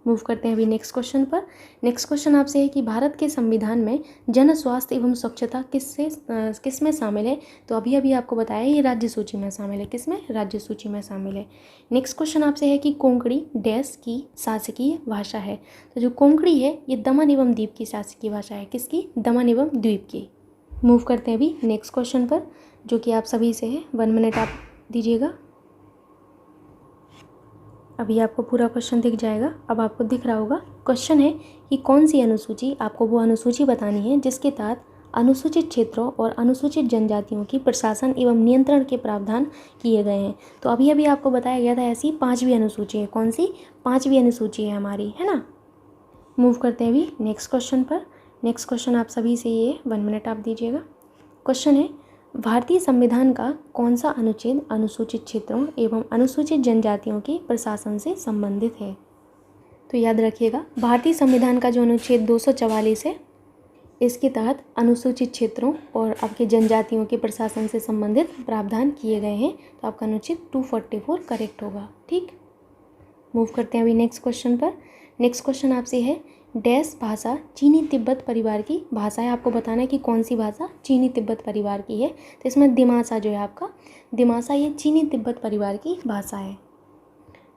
मूव करते हैं अभी नेक्स्ट क्वेश्चन पर। नेक्स्ट क्वेश्चन आपसे है कि भारत के संविधान में जन स्वास्थ्य एवं स्वच्छता किस में शामिल है? तो अभी आपको बताया ये राज्य सूची में शामिल है। किस में? राज्य सूची में शामिल है। नेक्स्ट क्वेश्चन आपसे है कि कोंकणी डैश की शासकीय भाषा है? तो जो कोंकणी है ये दमन एवं द्वीप की शासकीय भाषा है। किसकी? दमन एवं द्वीप की। मूव करते हैं अभी नेक्स्ट क्वेश्चन पर, जो कि आप सभी से है। 1 मिनट आप दीजिएगा। अभी आपको पूरा क्वेश्चन दिख जाएगा। अब आपको दिख रहा होगा क्वेश्चन है कि कौन सी अनुसूची, आपको वो अनुसूची बतानी है जिसके तहत अनुसूचित क्षेत्रों और अनुसूचित जनजातियों की प्रशासन एवं नियंत्रण के प्रावधान किए गए हैं। तो अभी अभी आपको बताया गया था ऐसी 5वीं अनुसूची है। कौन सी? 5वीं अनुसूची है हमारी, है ना। मूव करते हैं अभी नेक्स्ट क्वेश्चन पर। नेक्स्ट क्वेश्चन आप सभी से ये 1 मिनट आप दीजिएगा। क्वेश्चन है, भारतीय संविधान का कौन सा अनुच्छेद अनुसूचित क्षेत्रों एवं अनुसूचित जनजातियों के प्रशासन से संबंधित है? तो याद रखिएगा, भारतीय संविधान का जो अनुच्छेद 244 है, इसके तहत अनुसूचित क्षेत्रों और आपके जनजातियों के प्रशासन से संबंधित प्रावधान किए गए हैं। तो आपका अनुच्छेद 244 करेक्ट होगा। ठीक, मूव करते हैं अभी नेक्स्ट क्वेश्चन पर। नेक्स्ट क्वेश्चन आपसे है, डैश भाषा चीनी तिब्बत परिवार की भाषा है। आपको बताना है कि कौन सी भाषा चीनी तिब्बत परिवार की है। तो इसमें दिमासा जो है आपका, दिमासा ये चीनी तिब्बत परिवार की भाषा है।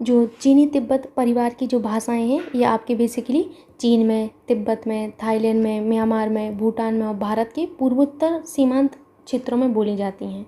जो चीनी तिब्बत परिवार की जो भाषाएं हैं ये आपके बेसिकली चीन में, तिब्बत में, थाईलैंड में, म्यांमार में, भूटान में और भारत के पूर्वोत्तर सीमांत क्षेत्रों में बोली जाती हैं।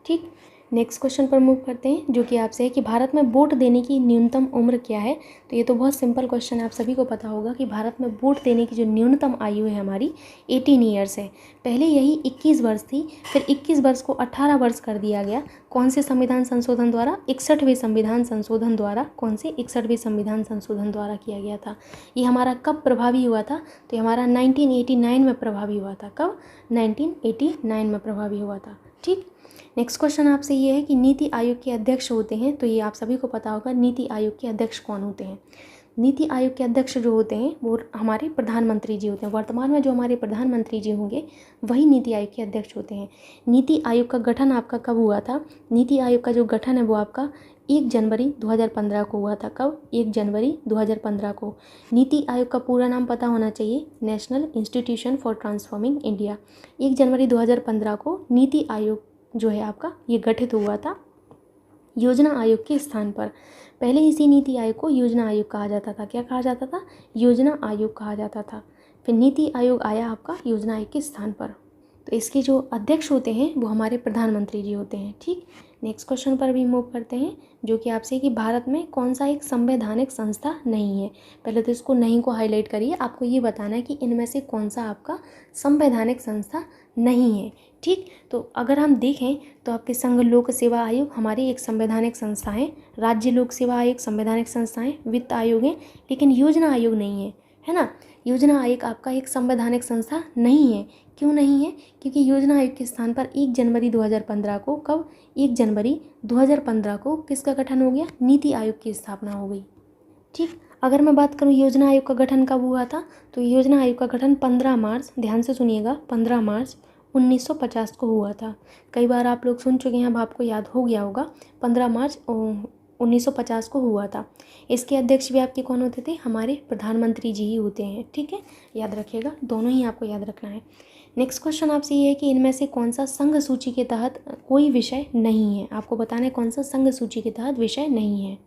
ठीक, नेक्स्ट क्वेश्चन पर मूव करते हैं जो कि आपसे है कि भारत में वोट देने की न्यूनतम उम्र क्या है। तो ये तो बहुत सिंपल क्वेश्चन है, आप सभी को पता होगा कि भारत में वोट देने की जो न्यूनतम आयु है हमारी 18 ईयर्स है। पहले यही 21 वर्ष थी, फिर 21 वर्ष को 18 वर्ष कर दिया गया। कौन से संविधान संशोधन द्वारा? 61वें संविधान संशोधन द्वारा। कौन से? 61वें संविधान संशोधन द्वारा किया गया था। ये हमारा कब प्रभावी हुआ था? तो ये हमारा 1989 में प्रभावी हुआ था। कब? 1989 में प्रभावी हुआ था। ठीक, नेक्स्ट क्वेश्चन आपसे ये है कि नीति आयोग के अध्यक्ष होते हैं। तो ये आप सभी को पता होगा नीति आयोग के अध्यक्ष कौन होते हैं। नीति आयोग के अध्यक्ष जो होते हैं वो हमारे प्रधानमंत्री जी होते हैं। वर्तमान में जो हमारे प्रधानमंत्री जी होंगे वही नीति आयोग के अध्यक्ष होते हैं। नीति आयोग का गठन आपका कब हुआ था? नीति आयोग का जो गठन है वो आपका 1 जनवरी 2015 को हुआ था। कब? 1 जनवरी 2015 को। नीति आयोग का पूरा नाम पता होना चाहिए, national institution for transforming India. 1 जनवरी 2015 को नीति आयोग जो है आपका ये गठित हुआ था योजना आयोग के स्थान पर। पहले इसी नीति आयोग को योजना आयोग कहा जाता था। क्या कहा जाता था? योजना आयोग कहा जाता था। फिर नीति आयोग आया आपका योजना आयोग के स्थान पर। तो इसके जो अध्यक्ष होते हैं वो हमारे प्रधानमंत्री जी होते हैं। ठीक, नेक्स्ट क्वेश्चन पर भी मूव करते हैं जो कि आपसे कि भारत में कौन सा एक संवैधानिक संस्था नहीं है। पहले तो इसको नहीं को हाईलाइट करिए, आपको ये बताना है कि इनमें से कौन सा आपका संवैधानिक संस्था नहीं है। ठीक, तो अगर हम देखें तो आपके संघ लोक सेवा आयोग हमारी एक संवैधानिक संस्था है, राज्य लोक सेवा आयोग संवैधानिक संस्था है, वित्त आयोग है, लेकिन योजना आयोग नहीं है ना। योजना आयोग आपका एक संवैधानिक संस्था नहीं है। क्यों नहीं है? क्योंकि योजना आयोग के स्थान पर 1 जनवरी 2015 को, कब? 1 जनवरी 2015 को किसका गठन हो गया? नीति आयोग की स्थापना हो गई। ठीक, अगर मैं बात करूं योजना आयोग का गठन कब हुआ था, तो योजना आयोग का गठन 15 मार्च, ध्यान से सुनिएगा, 15 मार्च 1950 को हुआ था। कई बार आप लोग सुन चुके हैं, अब आपको याद हो गया होगा। 15 मार्च 1950 को हुआ था। इसके अध्यक्ष भी आपके कौन होते थे? हमारे प्रधानमंत्री जी ही होते हैं। ठीक है, याद रखिएगा, दोनों ही आपको याद रखना है। नेक्स्ट क्वेश्चन आपसे ये है कि इनमें से कौन सा संघ सूची के तहत कोई विषय नहीं है। आपको बताना है कौन सा संघ सूची के तहत विषय नहीं है।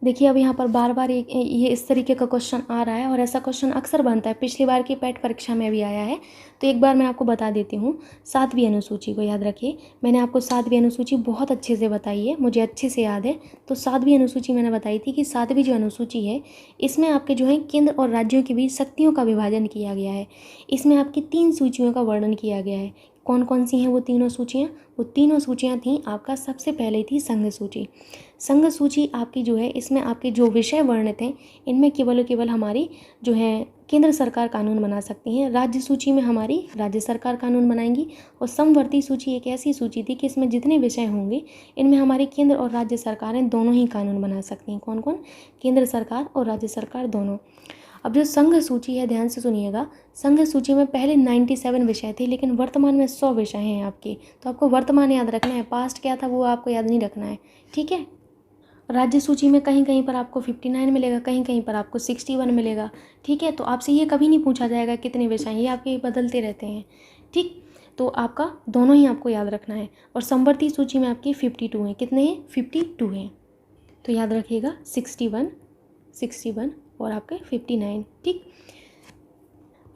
देखिए, अब यहाँ पर बार बार ये इस तरीके का क्वेश्चन आ रहा है और ऐसा क्वेश्चन अक्सर बनता है, पिछली बार की पैट परीक्षा में भी आया है। तो एक बार मैं आपको बता देती हूँ, 7वीं अनुसूची को याद रखिए। मैंने आपको 7वीं अनुसूची बहुत अच्छे से बताई है, मुझे अच्छे से याद है। तो 7वीं अनुसूची मैंने बताई थी कि 7वीं जो अनुसूची है इसमें आपके जो है केंद्र और राज्यों के बीच शक्तियों का विभाजन किया गया है। इसमें आपकी 3 सूचियों का वर्णन किया गया है। कौन कौन सी हैं वो तीनों सूचियाँ? वो तीनों सूचियाँ थीं आपका, सबसे पहले थी संघ सूची। संघ सूची आपकी जो है इसमें आपके जो विषय वर्णित हैं इनमें केवल हमारी जो है केंद्र सरकार कानून बना सकती हैं। राज्य सूची में हमारी राज्य सरकार कानून बनाएंगी। और समवर्ती सूची एक ऐसी सूची थी कि इसमें जितने विषय होंगे इनमें हमारी केंद्र और राज्य सरकारें दोनों ही कानून बना सकती हैं। कौन कौन? केंद्र सरकार और राज्य सरकार दोनों। अब जो संघ सूची है, ध्यान से सुनिएगा, संघ सूची में पहले 97 विषय थे, लेकिन वर्तमान में 100 विषय हैं आपके। तो आपको वर्तमान याद रखना है, पास्ट क्या था वो आपको याद नहीं रखना है। ठीक है, राज्य सूची में कहीं कहीं पर आपको 59 मिलेगा, कहीं कहीं पर आपको 61 मिलेगा। ठीक है, तो आपसे ये कभी नहीं पूछा जाएगा कितने विषय हैं, ये आपके बदलते रहते हैं। ठीक, तो आपका दोनों ही आपको याद रखना है। और समवर्ती सूची में आपके 52 हैं। कितने हैं? 52 हैं। तो याद रखिएगा 61 और आपके 59। ठीक,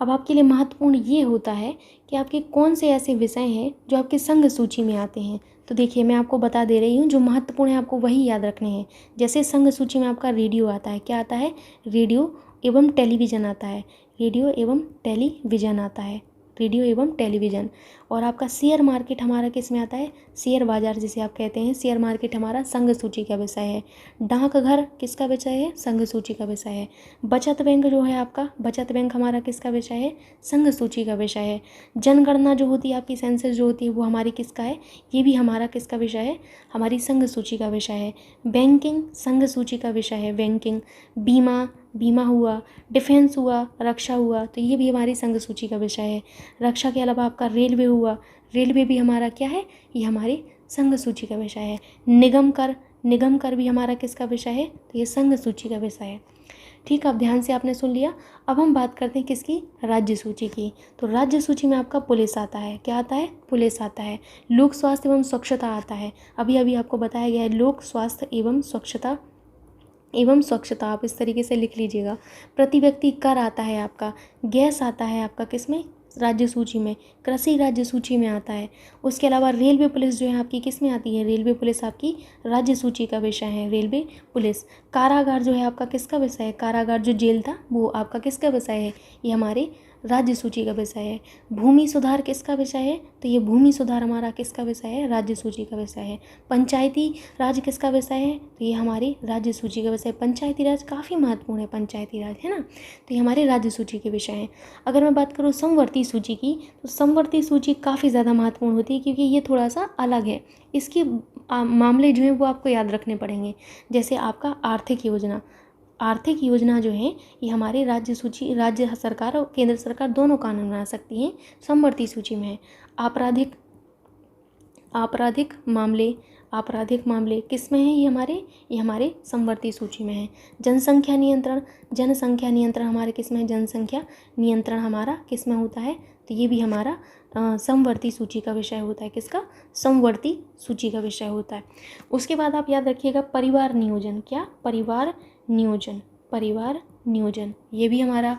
अब आपके लिए महत्वपूर्ण ये होता है कि आपके कौन से ऐसे विषय हैं जो आपके संघ सूची में आते हैं। तो देखिए मैं आपको बता दे रही हूँ, जो महत्वपूर्ण है आपको वही याद रखने हैं। जैसे संघ सूची में आपका रेडियो आता है, क्या आता है, रेडियो एवं टेलीविज़न आता है, रेडियो एवं टेलीविज़न आता है, रेडियो एवं टेलीविज़न। और आपका शेयर मार्केट हमारा किस में आता है, शेयर बाजार जिसे आप कहते हैं, शेयर मार्केट हमारा संघ सूची का विषय है। डाकघर किसका विषय है, संघ सूची का विषय है। बचत बैंक जो है आपका, बचत बैंक हमारा किसका विषय है, संघ सूची का विषय है। जनगणना जो होती है आपकी, सेंसस जो होती है, वो हमारी किसका है, ये भी हमारा किसका विषय है, हमारी संघ सूची का विषय है। बैंकिंग संघ सूची का विषय है, बैंकिंग। बीमा, बीमा हुआ, डिफेंस हुआ, रक्षा हुआ, तो ये भी हमारी संघ सूची का विषय है। रक्षा के अलावा आपका रेलवे हुआ, रेलवे भी हमारा क्या है, ये हमारी संघ सूची का विषय है। निगम कर, निगम कर भी हमारा किसका विषय है, तो ये संघ सूची का विषय है। ठीक, अब ध्यान से आपने सुन लिया। अब हम बात करते हैं किसकी, राज्य सूची की। तो राज्य सूची में आपका पुलिस आता है, क्या आता है, पुलिस आता है। लोक स्वास्थ्य एवं स्वच्छता आता है, अभी अभी आपको बताया गया है, लोक स्वास्थ्य एवं स्वच्छता, एवं स्वच्छता, आप इस तरीके से लिख लीजिएगा। प्रति व्यक्ति कर आता है आपका। गैस आता है आपका किसमें, राज्य सूची में, कृषि राज्य सूची में आता है। उसके अलावा रेलवे पुलिस जो है आपकी किस में आती है, रेलवे पुलिस आपकी राज्य सूची का विषय है, रेलवे पुलिस। कारागार जो है आपका किसका विषय है, कारागार जो जेल था वो आपका किसका विषय है, ये हमारे राज्य सूची का विषय है। भूमि सुधार किसका विषय है, तो ये भूमि सुधार हमारा किसका विषय है, राज्य सूची का विषय है। पंचायती राज किसका विषय है, तो ये हमारी राज्य सूची का विषय है। पंचायती राज काफ़ी महत्वपूर्ण है, पंचायती राज है ना, तो ये हमारे राज्य सूची के विषय हैं। अगर मैं बात करूँ समवर्ती सूची की, तो समवर्ती सूची काफ़ी ज़्यादा महत्वपूर्ण होती है, क्योंकि ये थोड़ा सा अलग है। इसके मामले जो हैं वो आपको याद रखने पड़ेंगे। जैसे आपका आर्थिक योजना, आर्थिक योजना जो है ये हमारे राज्य सूची, राज्य सरकार और केंद्र सरकार दोनों कानून बना सकती हैं, समवर्ती सूची में है। आपराधिक, आपराधिक मामले, आपराधिक मामले किस में है, ये हमारे समवर्ती सूची में है। जनसंख्या नियंत्रण, जनसंख्या नियंत्रण हमारे किस में है, जनसंख्या नियंत्रण हमारा किस में होता है, तो ये भी हमारा समवर्ती सूची का विषय होता है, किसका, समवर्ती सूची का विषय होता है। उसके बाद आप याद रखिएगा परिवार नियोजन, क्या, परिवार नियोजन, परिवार नियोजन, ये भी हमारा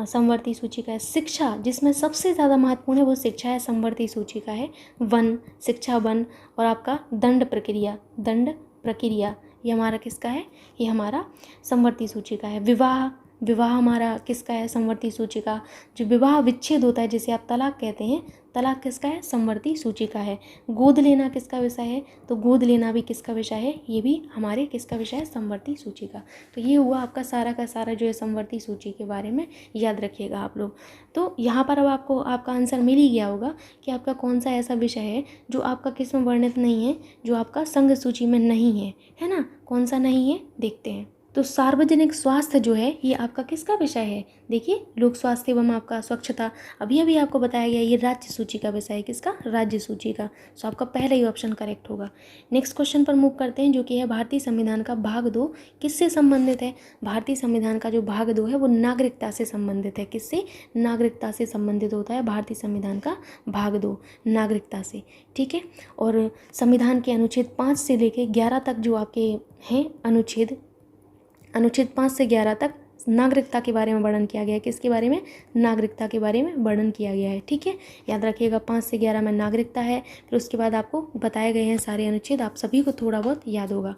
समवर्ती सूची का है। शिक्षा, जिसमें सबसे ज़्यादा महत्वपूर्ण है वो शिक्षा है, समवर्ती सूची का है। वन, शिक्षा वन। और आपका दंड प्रक्रिया, दंड प्रक्रिया ये हमारा किसका है, ये हमारा समवर्ती सूची का है। विवाह, विवाह हमारा किसका है, समवर्ती सूची का। जो विवाह विच्छेद होता है जिसे आप तलाक कहते हैं, तलाक किसका है, समवर्ती सूची का है। गोद लेना किसका विषय है, तो गोद लेना भी किसका विषय है, ये भी हमारे किसका विषय है, समवर्ती सूची का। तो ये हुआ आपका सारा का सारा जो है समवर्ती सूची के बारे में याद रखिएगा आप लोग। तो यहाँ पर अब आपको आपका आंसर मिल ही गया होगा कि आपका कौन सा ऐसा विषय है जो आपका किस में वर्णित नहीं है, जो आपका संघ सूची में नहीं है ना, कौन सा नहीं है, देखते हैं। तो सार्वजनिक स्वास्थ्य जो है ये आपका किसका विषय है, देखिए लोक स्वास्थ्य एवं आपका स्वच्छता, अभी अभी आपको बताया गया ये राज्य सूची का विषय है, किसका, राज्य सूची का। सो आपका पहला ही ऑप्शन करेक्ट होगा। नेक्स्ट क्वेश्चन पर मूव करते हैं, जो कि है भारतीय संविधान का भाग 2 किससे संबंधित है। भारतीय संविधान का जो भाग 2 है वो नागरिकता से संबंधित है, किससे, नागरिकता से संबंधित होता है भारतीय संविधान का भाग 2, नागरिकता से, ठीक है। और संविधान के अनुच्छेद 5 से लेकर 11 तक जो आपके हैं अनुच्छेद 5 से 11 तक नागरिकता के बारे में वर्णन किया गया है, किसके बारे में, नागरिकता के बारे में वर्णन किया गया है, ठीक है। याद रखिएगा 5 से 11 में नागरिकता है, फिर उसके बाद आपको बताए गए हैं सारे अनुच्छेद, आप सभी को थोड़ा बहुत याद होगा,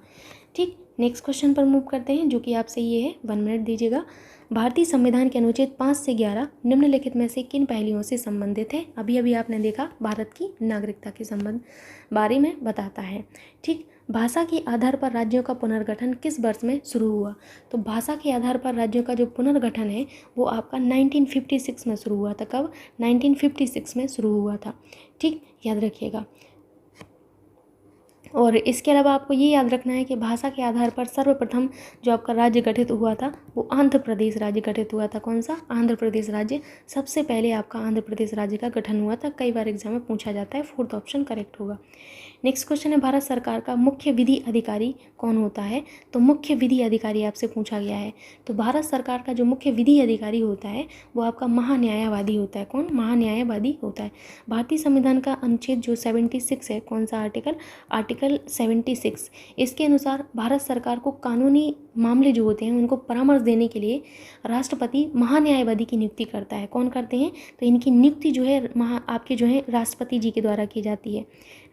ठीक। नेक्स्ट क्वेश्चन पर मूव करते हैं, जो कि आपसे ये है, 1 मिनट दीजिएगा। भारतीय संविधान के अनुच्छेद 5 से 11 निम्नलिखित में से किन पहलुओं से संबंधित है। अभी अभी आपने देखा भारत की नागरिकता के संबंध बारे में बताता है, ठीक। भाषा के आधार पर राज्यों का पुनर्गठन किस वर्ष में शुरू हुआ। तो भाषा के आधार पर राज्यों का जो पुनर्गठन है वो आपका 1956 में शुरू हुआ था। कब, 1956 में शुरू हुआ था, ठीक, याद रखिएगा। और इसके अलावा आपको ये याद रखना है कि भाषा के आधार पर सर्वप्रथम जो आपका राज्य गठित हुआ था वो आंध्र प्रदेश राज्य गठित हुआ था। कौन सा, आंध्र प्रदेश राज्य, सबसे पहले आपका आंध्र प्रदेश राज्य का गठन हुआ था। कई बार एग्जाम में पूछा जाता है, 4th ऑप्शन करेक्ट होगा। नेक्स्ट क्वेश्चन है, भारत सरकार का मुख्य विधि अधिकारी कौन होता है। तो मुख्य विधि अधिकारी आपसे पूछा गया है। तो भारत सरकार का जो मुख्य विधि अधिकारी होता है वो आपका महान्यायवादी होता है। कौन, महान्यायवादी होता है। भारतीय संविधान का अनुच्छेद जो 76 है, कौन सा आर्टिकल, आर्टिकल 76, इसके अनुसार भारत सरकार को कानूनी मामले जो होते हैं उनको परामर्श देने के लिए राष्ट्रपति महान्यायवादी की नियुक्ति करता है। कौन करते हैं, तो इनकी नियुक्ति जो है आपके जो है राष्ट्रपति जी के द्वारा की जाती है।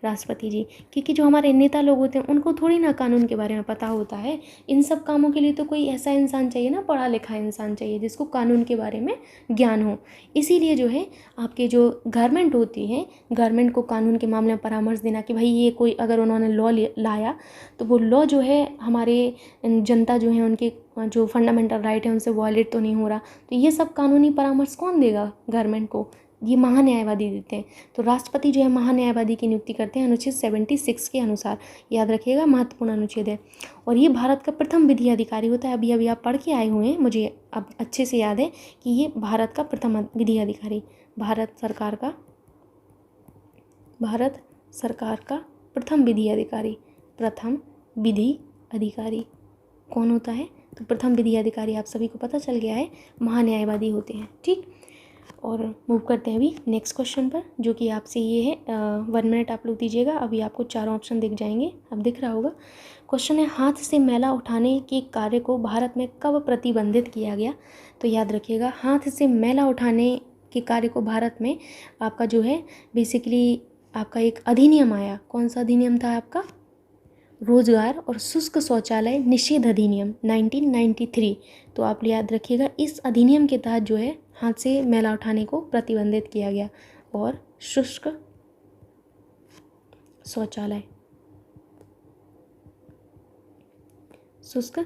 राष्ट्रपति जी, क्योंकि जो हमारे नेता लोग होते हैं उनको थोड़ी ना कानून के बारे में पता होता है। इन सब कामों के लिए तो कोई ऐसा इंसान चाहिए ना, पढ़ा लिखा इंसान चाहिए जिसको कानून के बारे में ज्ञान हो। इसीलिए जो है आपके जो गवर्नमेंट होती है, गवर्नमेंट को कानून के मामले में परामर्श देना कि भाई ये कोई अगर उन्होंने लॉ लाया तो वो लॉ जो है हमारे जनता जो है उनके जो फंडामेंटल राइट है उनसे वॉयलेट तो नहीं हो रहा। तो ये सब कानूनी परामर्श कौन देगा गवर्नमेंट को? ये महान्यायवादी देते हैं। तो राष्ट्रपति जो है महान्यायवादी की नियुक्ति करते हैं अनुच्छेद 76 के अनुसार। याद रखिएगा, महत्वपूर्ण अनुच्छेद है। और ये भारत का प्रथम विधि अधिकारी होता है। अभी अभी आप पढ़ के आए हुए हैं, मुझे अब अच्छे से याद है कि ये भारत का प्रथम विधि अधिकारी, भारत सरकार का प्रथम विधि अधिकारी कौन होता है? तो प्रथम विधि अधिकारी आप सभी को पता चल गया है, महान्यायवादी होते हैं। ठीक, और मूव करते हैं अभी नेक्स्ट क्वेश्चन पर, जो कि आपसे ये है 1 मिनट आप लोग दीजिएगा। अभी आपको चारों ऑप्शन दिख जाएंगे, अब दिख रहा होगा। क्वेश्चन है, हाथ से मैला उठाने के कार्य को भारत में कब प्रतिबंधित किया गया? तो याद रखिएगा, हाथ से मैला उठाने के कार्य को भारत में आपका जो है बेसिकली आपका एक अधिनियम आया। कौन सा अधिनियम था आपका? रोजगार और शुष्क शौचालय निषेध अधिनियम 1993। तो आप याद रखिएगा, इस अधिनियम के तहत जो है हाथ से मैला उठाने को प्रतिबंधित किया गया। और शुष्क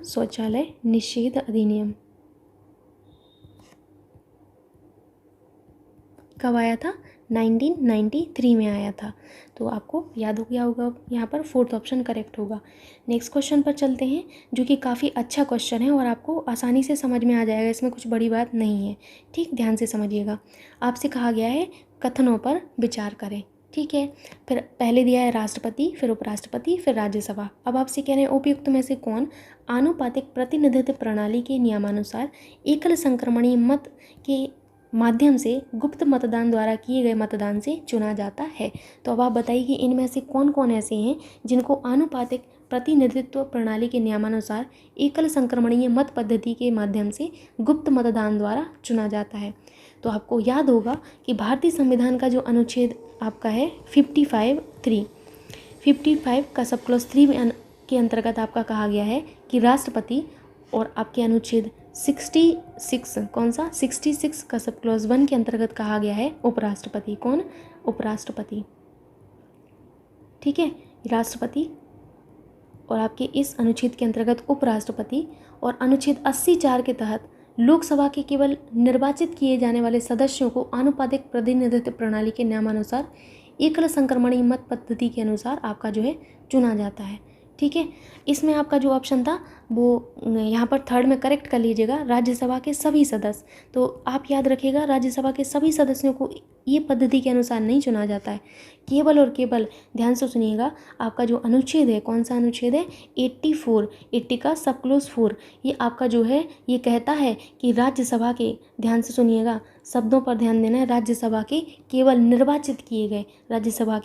शौचालय निषेध अधिनियम कब आया था? 1993 में आया था। तो आपको याद हो गया होगा, यहाँ पर 4th ऑप्शन करेक्ट होगा। नेक्स्ट क्वेश्चन पर चलते हैं, जो कि काफ़ी अच्छा क्वेश्चन है और आपको आसानी से समझ में आ जाएगा, इसमें कुछ बड़ी बात नहीं है। ठीक, ध्यान से समझिएगा। आपसे कहा गया है कथनों पर विचार करें। ठीक है, फिर पहले दिया है राष्ट्रपति, फिर उपराष्ट्रपति, फिर राज्यसभा। अब आपसे कह रहे हैं उपयुक्त में से कौन आनुपातिक प्रतिनिधित्व प्रणाली के नियमानुसार एकल संक्रमणीय मत के माध्यम से गुप्त मतदान द्वारा किए गए मतदान से चुना जाता है? तो अब आप बताइए कि इनमें से कौन कौन ऐसे हैं जिनको आनुपातिक प्रतिनिधित्व प्रणाली के नियमानुसार एकल संक्रमणीय मत पद्धति के माध्यम से गुप्त मतदान द्वारा चुना जाता है? तो आपको याद होगा कि भारतीय संविधान का जो अनुच्छेद आपका है 55 का सब क्लॉज 3 के अंतर्गत आपका कहा गया है कि राष्ट्रपति, और आपके अनुच्छेद 66 कौन सा 66 का सब क्लॉज 1 के अंतर्गत कहा गया है उपराष्ट्रपति। कौन? उपराष्ट्रपति। ठीक है, राष्ट्रपति और आपके इस अनुच्छेद के अंतर्गत उपराष्ट्रपति, और अनुच्छेद 84 के तहत लोकसभा के केवल निर्वाचित किए जाने वाले सदस्यों को आनुपातिक प्रतिनिधित्व प्रणाली के नियमानुसार एकल संक्रमणीय मत पद्धति के अनुसार आपका जो है चुना जाता है। ठीक है, इसमें आपका जो ऑप्शन था वो यहाँ पर 3rd में करेक्ट कर लीजिएगा, राज्यसभा के सभी सदस्य। तो आप याद रखिएगा, राज्यसभा के सभी सदस्यों को ये पद्धति के अनुसार नहीं चुना जाता है। केवल और केवल, ध्यान से सुनिएगा, आपका जो अनुच्छेद है, कौन सा अनुच्छेद है? 80 का सब क्लोज 4, ये आपका जो है ये कहता है कि राज्यसभा के, ध्यान से सुनिएगा, शब्दों पर ध्यान देना है, राज्यसभा के केवल निर्वाचित किए गए, राज्यसभा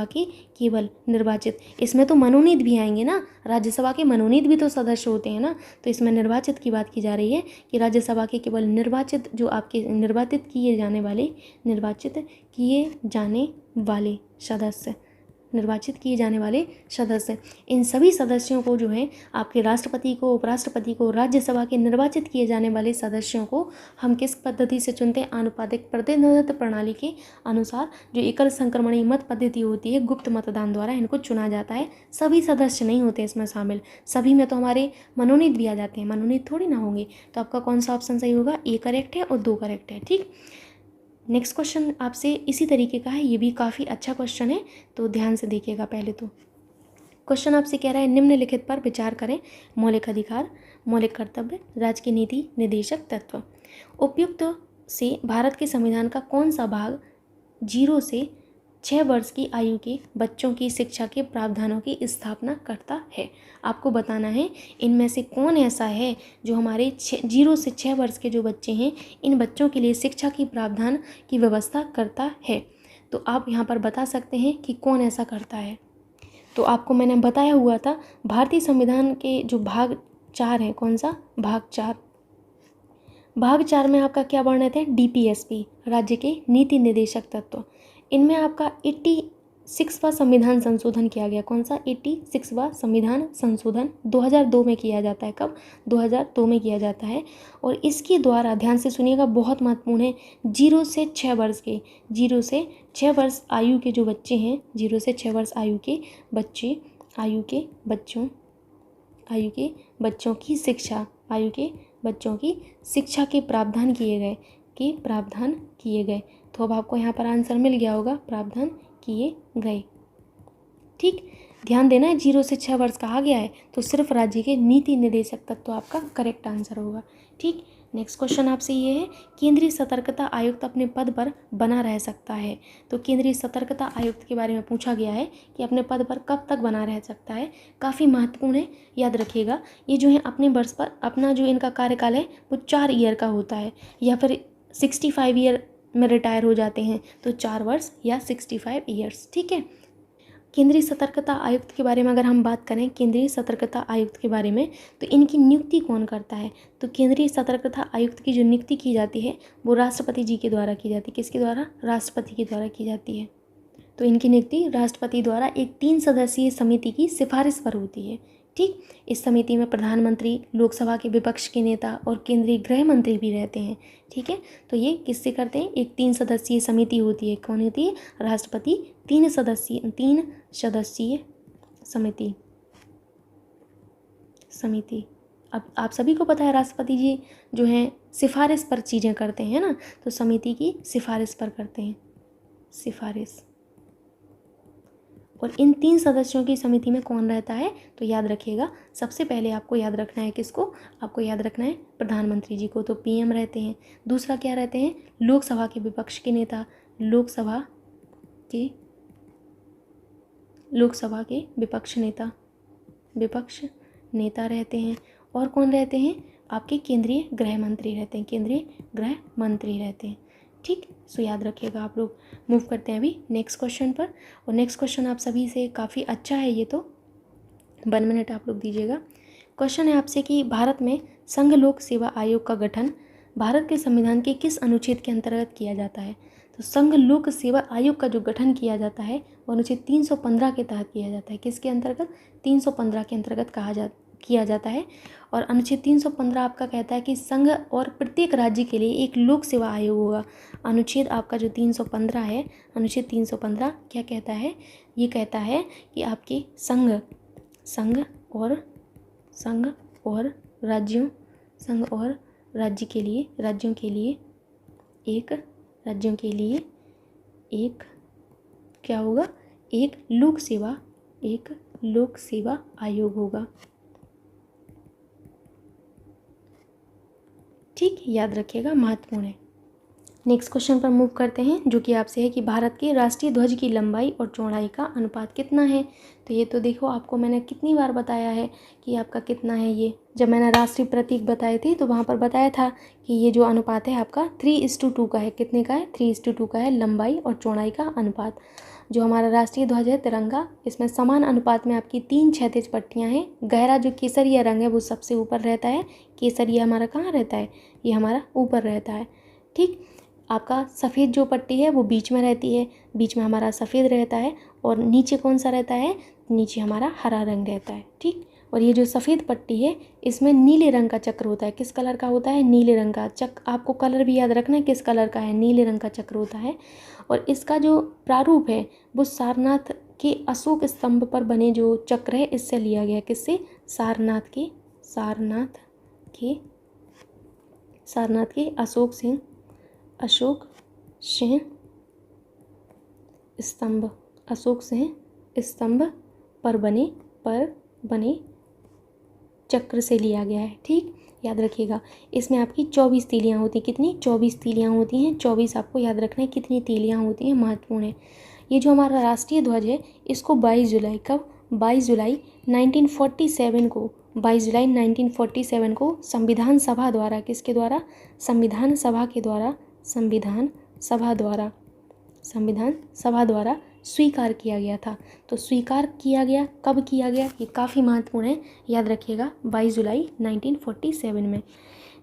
के केवल निर्वाचित। इसमें तो मनोनीत भी आएंगे ना, राज्यसभा के मनोनीत भी तो सदस्य होते हैं ना। तो इसमें निर्वाचित की बात की जा रही है कि राज्यसभा के केवल निर्वाचित, जो आपके निर्वाचित किए जाने वाले सदस्य, इन सभी सदस्यों को जो है आपके राष्ट्रपति को, उपराष्ट्रपति को, राज्यसभा के निर्वाचित किए जाने वाले सदस्यों को हम किस पद्धति से चुनते हैं? आनुपातिक प्रतिनिधित्व प्रणाली के अनुसार, जो एकल संक्रमणीय मत पद्धति होती है, गुप्त मतदान द्वारा इनको चुना जाता है। सभी सदस्य नहीं होते इसमें शामिल, सभी में तो हमारे मनोनीत भी आ जाते हैं, मनोनीत थोड़ी ना होंगे। तो आपका कौन सा ऑप्शन सही होगा? ए करेक्ट है और 2 करेक्ट है। ठीक, नेक्स्ट क्वेश्चन आपसे इसी तरीके का है, ये भी काफ़ी अच्छा क्वेश्चन है, तो ध्यान से देखिएगा। पहले तो क्वेश्चन आपसे कह रहा है, निम्नलिखित पर विचार करें। मौलिक अधिकार, मौलिक कर्तव्य, राजकीय नीति निर्देशक तत्व। उपयुक्त से भारत के संविधान का कौन सा भाग 0 से 6 वर्ष की आयु के बच्चों की शिक्षा के प्रावधानों की स्थापना करता है? आपको बताना है इनमें से कौन ऐसा है जो हमारे 0 से 6 वर्ष के जो बच्चे हैं, इन बच्चों के लिए शिक्षा की प्रावधान की व्यवस्था करता है। तो आप यहाँ पर बता सकते हैं कि कौन ऐसा करता है। तो आपको मैंने बताया हुआ था, भारतीय संविधान के जो भाग 4 हैं, कौन सा? भाग 4 में आपका क्या वर्णित है? DPSP, राज्य के नीति निर्देशक तत्व। इनमें आपका 86वां संविधान संशोधन किया गया। कौन सा? 86वां संविधान संशोधन 2002 में किया जाता है। कब? 2002 में किया जाता है। और इसके द्वारा, ध्यान से सुनिएगा, बहुत महत्वपूर्ण है, 0 से 6 वर्ष के, 0 से 6 वर्ष आयु के जो बच्चे हैं, 0 से 6 वर्ष आयु के बच्चे, आयु के बच्चों की शिक्षा, आयु के बच्चों की शिक्षा के प्रावधान किए गए। तो अब आपको यहाँ पर आंसर मिल गया होगा, प्रावधान किए गए। ठीक, ध्यान देना है, 0 से 6 वर्ष कहा गया है तो सिर्फ राज्य के नीति निदेशक तक तो आपका करेक्ट आंसर होगा। ठीक, नेक्स्ट क्वेश्चन आपसे ये है, केंद्रीय सतर्कता आयुक्त अपने पद पर बना रह सकता है। तो केंद्रीय सतर्कता आयुक्त के बारे में पूछा गया है कि अपने पद पर कब तक बना रह सकता है। काफ़ी महत्वपूर्ण है, याद रखिएगा। ये जो है अपने वर्ष पर, अपना जो इनका कार्यकाल है वो 4 ईयर का होता है, या फिर 65 ईयर में रिटायर हो जाते हैं तो 4 वर्ष या 65 ईयर्स। ठीक है, केंद्रीय सतर्कता आयुक्त के बारे में अगर हम बात करें, केंद्रीय सतर्कता आयुक्त के बारे में, तो इनकी नियुक्ति कौन करता है? तो केंद्रीय सतर्कता आयुक्त की जो नियुक्ति की जाती है वो राष्ट्रपति जी के द्वारा की जाती है। किसके द्वारा? राष्ट्रपति के द्वारा की जाती है। तो इनकी नियुक्ति राष्ट्रपति द्वारा एक 3 सदस्यीय समिति की सिफारिश पर होती है। ठीक, इस समिति में प्रधानमंत्री, लोकसभा के विपक्ष के नेता और केंद्रीय गृह मंत्री भी रहते हैं। ठीक है, तो ये किससे करते हैं? एक 3 सदस्यीय समिति होती है। कौन होती है? राष्ट्रपति 3 सदस्यीय समिति। अब आप सभी को पता है राष्ट्रपति जी जो हैं सिफारिश पर चीज़ें करते हैं ना, तो समिति की सिफारिश पर करते हैं, सिफारिश। और इन 3 सदस्यों की समिति में कौन रहता है? तो याद रखिएगा, सबसे पहले आपको याद रखना है किसको? आपको याद रखना है प्रधानमंत्री जी को, तो पीएम रहते हैं। दूसरा क्या रहते हैं? लोकसभा के विपक्ष के नेता, लोकसभा के विपक्ष नेता रहते हैं। और कौन रहते हैं? आपके केंद्रीय गृह मंत्री रहते हैं, केंद्रीय गृह मंत्री रहते हैं। ठीक, सो याद रखिएगा आप लोग। मूव करते हैं अभी नेक्स्ट क्वेश्चन पर, और नेक्स्ट क्वेश्चन आप सभी से काफ़ी अच्छा है, ये तो 1 मिनट आप लोग दीजिएगा। क्वेश्चन है आपसे कि भारत में संघ लोक सेवा आयोग का गठन भारत के संविधान के किस अनुच्छेद के अंतर्गत किया जाता है? तो संघ लोक सेवा आयोग का जो गठन किया जाता है वो अनुच्छेद 315 के तहत किया जाता है। किसके अंतर्गत? 315 के अंतर्गत किया जाता है। और अनुच्छेद 315 आपका कहता है कि संघ और प्रत्येक राज्य के लिए एक लोक सेवा आयोग होगा। अनुच्छेद आपका जो 315 है, अनुच्छेद 315 क्या कहता है? ये कहता है कि आपके संघ और राज्यों के लिए एक क्या होगा? एक लोक सेवा आयोग होगा। ठीक, याद रखिएगा, महत्वपूर्ण है। नेक्स्ट क्वेश्चन पर मूव करते हैं, जो कि आपसे है कि भारत के राष्ट्रीय ध्वज की लंबाई और चौड़ाई का अनुपात कितना है? तो ये तो देखो, आपको मैंने कितनी बार बताया है कि आपका कितना है। ये जब मैंने राष्ट्रीय प्रतीक बताए थे तो वहाँ पर बताया था कि ये जो अनुपात है आपका 3:2 का है। कितने का है? 3:2 का है लंबाई और चौड़ाई का अनुपात। जो हमारा राष्ट्रीय ध्वज है तिरंगा, इसमें समान अनुपात में आपकी 3 क्षैतिज पट्टियाँ हैं। गहरा जो केसरिया रंग है वो सबसे ऊपर रहता है। केसरिया हमारा कहाँ रहता है? ये हमारा ऊपर रहता है। ठीक, आपका सफ़ेद जो पट्टी है वो बीच में रहती है, बीच में हमारा सफ़ेद रहता है। और नीचे कौन सा रहता है? नीचे हमारा हरा रंग रहता है। ठीक, और ये जो सफ़ेद पट्टी है इसमें नीले रंग का चक्र होता है। किस कलर का होता है? नीले रंग का चक्र। आपको कलर भी याद रखना है किस कलर का है, नीले रंग का चक्र होता है। और इसका जो प्रारूप है वो सारनाथ के अशोक स्तंभ पर बने जो चक्र है इससे लिया गया। किससे? सारनाथ के अशोक सिंह स्तंभ पर बने चक्र से लिया गया है। ठीक, याद रखिएगा। इसमें आपकी 24 तीलियाँ होती हैं। कितनी? 24 तीलियाँ होती हैं। 24 आपको याद रखना है कितनी तीलियाँ होती हैं, महत्वपूर्ण है। ये जो हमारा राष्ट्रीय ध्वज है इसको 22 जुलाई 1947 को 22 जुलाई 1947 को संविधान सभा द्वारा, किसके द्वारा? संविधान सभा द्वारा स्वीकार किया गया था। तो स्वीकार किया गया, कब किया गया? ये काफ़ी महत्वपूर्ण है, याद रखिएगा, 22 जुलाई 1947 में।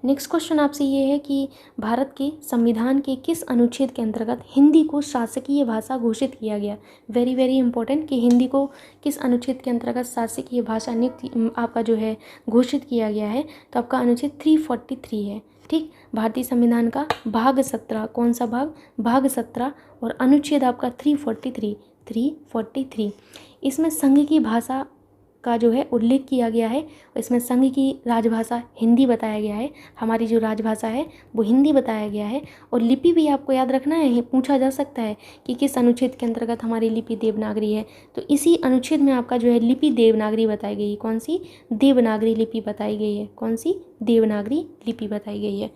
नेक्स्ट क्वेश्चन आपसे ये है कि भारत के संविधान के किस अनुच्छेद के अंतर्गत हिंदी को शासकीय भाषा घोषित किया गया। वेरी वेरी इंपॉर्टेंट कि हिंदी को किस अनुच्छेद के अंतर्गत शासकीय भाषा नियुक्त आपका जो है घोषित किया गया है, तो आपका अनुच्छेद 343 है। ठीक, भारतीय संविधान का भाग 17, कौन सा भाग, भाग 17 और अनुच्छेद आपका 343। इसमें संघ की भाषा का जो है उल्लेख किया गया है। इसमें संघ की राजभाषा हिंदी बताया गया है, हमारी जो राजभाषा है वो हिंदी बताया गया है। और लिपि भी आपको याद रखना है, पूछा जा सकता है कि किस अनुच्छेद के अंतर्गत हमारी लिपि देवनागरी है, तो इसी अनुच्छेद में आपका जो है लिपि देवनागरी बताई गई है। कौन सी, देवनागरी लिपि बताई गई है। कौन सी, देवनागरी लिपि बताई गई है।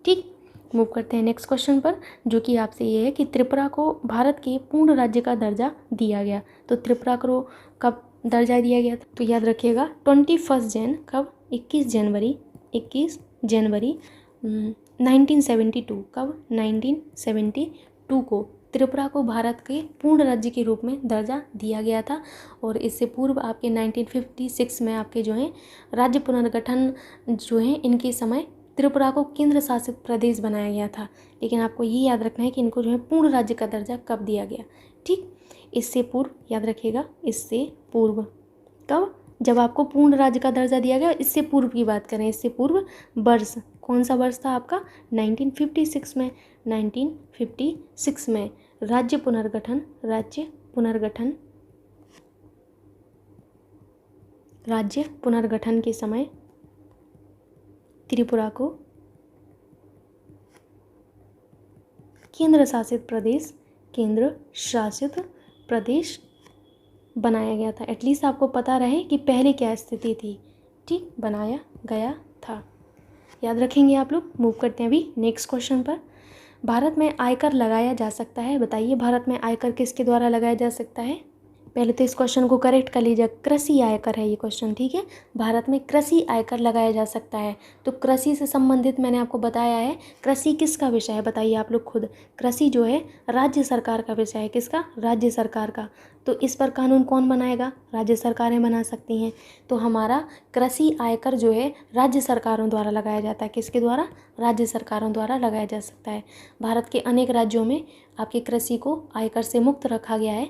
ठीक, मूव करते हैं नेक्स्ट क्वेश्चन पर, जो कि आपसे ये है कि त्रिपुरा को भारत के पूर्ण राज्य का दर्जा दिया गया। तो त्रिपुरा को कब दर्जा दिया गया था, तो याद रखिएगा 21 जैन, कब, 21 जनवरी 1972, कब, 1972 को त्रिपुरा को भारत के पूर्ण राज्य के रूप में दर्जा दिया गया था। और इससे पूर्व आपके 1956 में आपके जो हैं राज्य पुनर्गठन जो है इनके समय त्रिपुरा को केंद्र शासित प्रदेश बनाया गया था। लेकिन आपको ये याद रखना है कि इनको जो है पूर्ण राज्य का दर्जा कब दिया गया। ठीक, इससे पूर्व याद रखिएगा, इससे पूर्व कब, जब आपको पूर्ण राज्य का दर्जा दिया गया। इससे पूर्व की बात करें, इससे पूर्व वर्ष, कौन सा वर्ष था आपका, 1956 में। 1956 में राज्य पुनर्गठन के समय त्रिपुरा को केंद्र शासित प्रदेश बनाया गया था। एटलीस्ट आपको पता रहे कि पहले क्या स्थिति थी। ठीक, बनाया गया था, याद रखेंगे आप लोग। मूव करते हैं अभी नेक्स्ट क्वेश्चन पर। भारत में आयकर लगाया जा सकता है, बताइए भारत में आयकर किसके द्वारा लगाया जा सकता है। पहले तो इस क्वेश्चन को करेक्ट कर लीजिए, कृषि आयकर है ये क्वेश्चन। ठीक है, भारत में कृषि आयकर लगाया जा सकता है। तो कृषि से संबंधित मैंने आपको बताया है, कृषि किसका विषय है, बताइए आप लोग खुद। कृषि जो है राज्य सरकार का विषय है, किसका, राज्य सरकार का। तो इस पर कानून कौन बनाएगा, राज्य सरकारें बना सकती हैं। तो हमारा कृषि आयकर जो है राज्य सरकारों द्वारा लगाया जाता है, किसके द्वारा, राज्य सरकारों द्वारा लगाया जा सकता है। भारत के अनेक राज्यों में आपके कृषि को आयकर से मुक्त रखा गया है।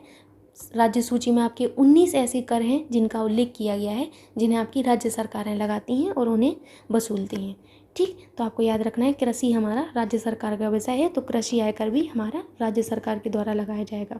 राज्य सूची में आपके 19 ऐसे कर हैं जिनका उल्लेख किया गया है, जिन्हें आपकी राज्य सरकारें लगाती हैं और उन्हें वसूलती हैं। ठीक, तो आपको याद रखना है कृषि हमारा राज्य सरकार का विषय है, तो कृषि आयकर भी हमारा राज्य सरकार के द्वारा लगाया जाएगा।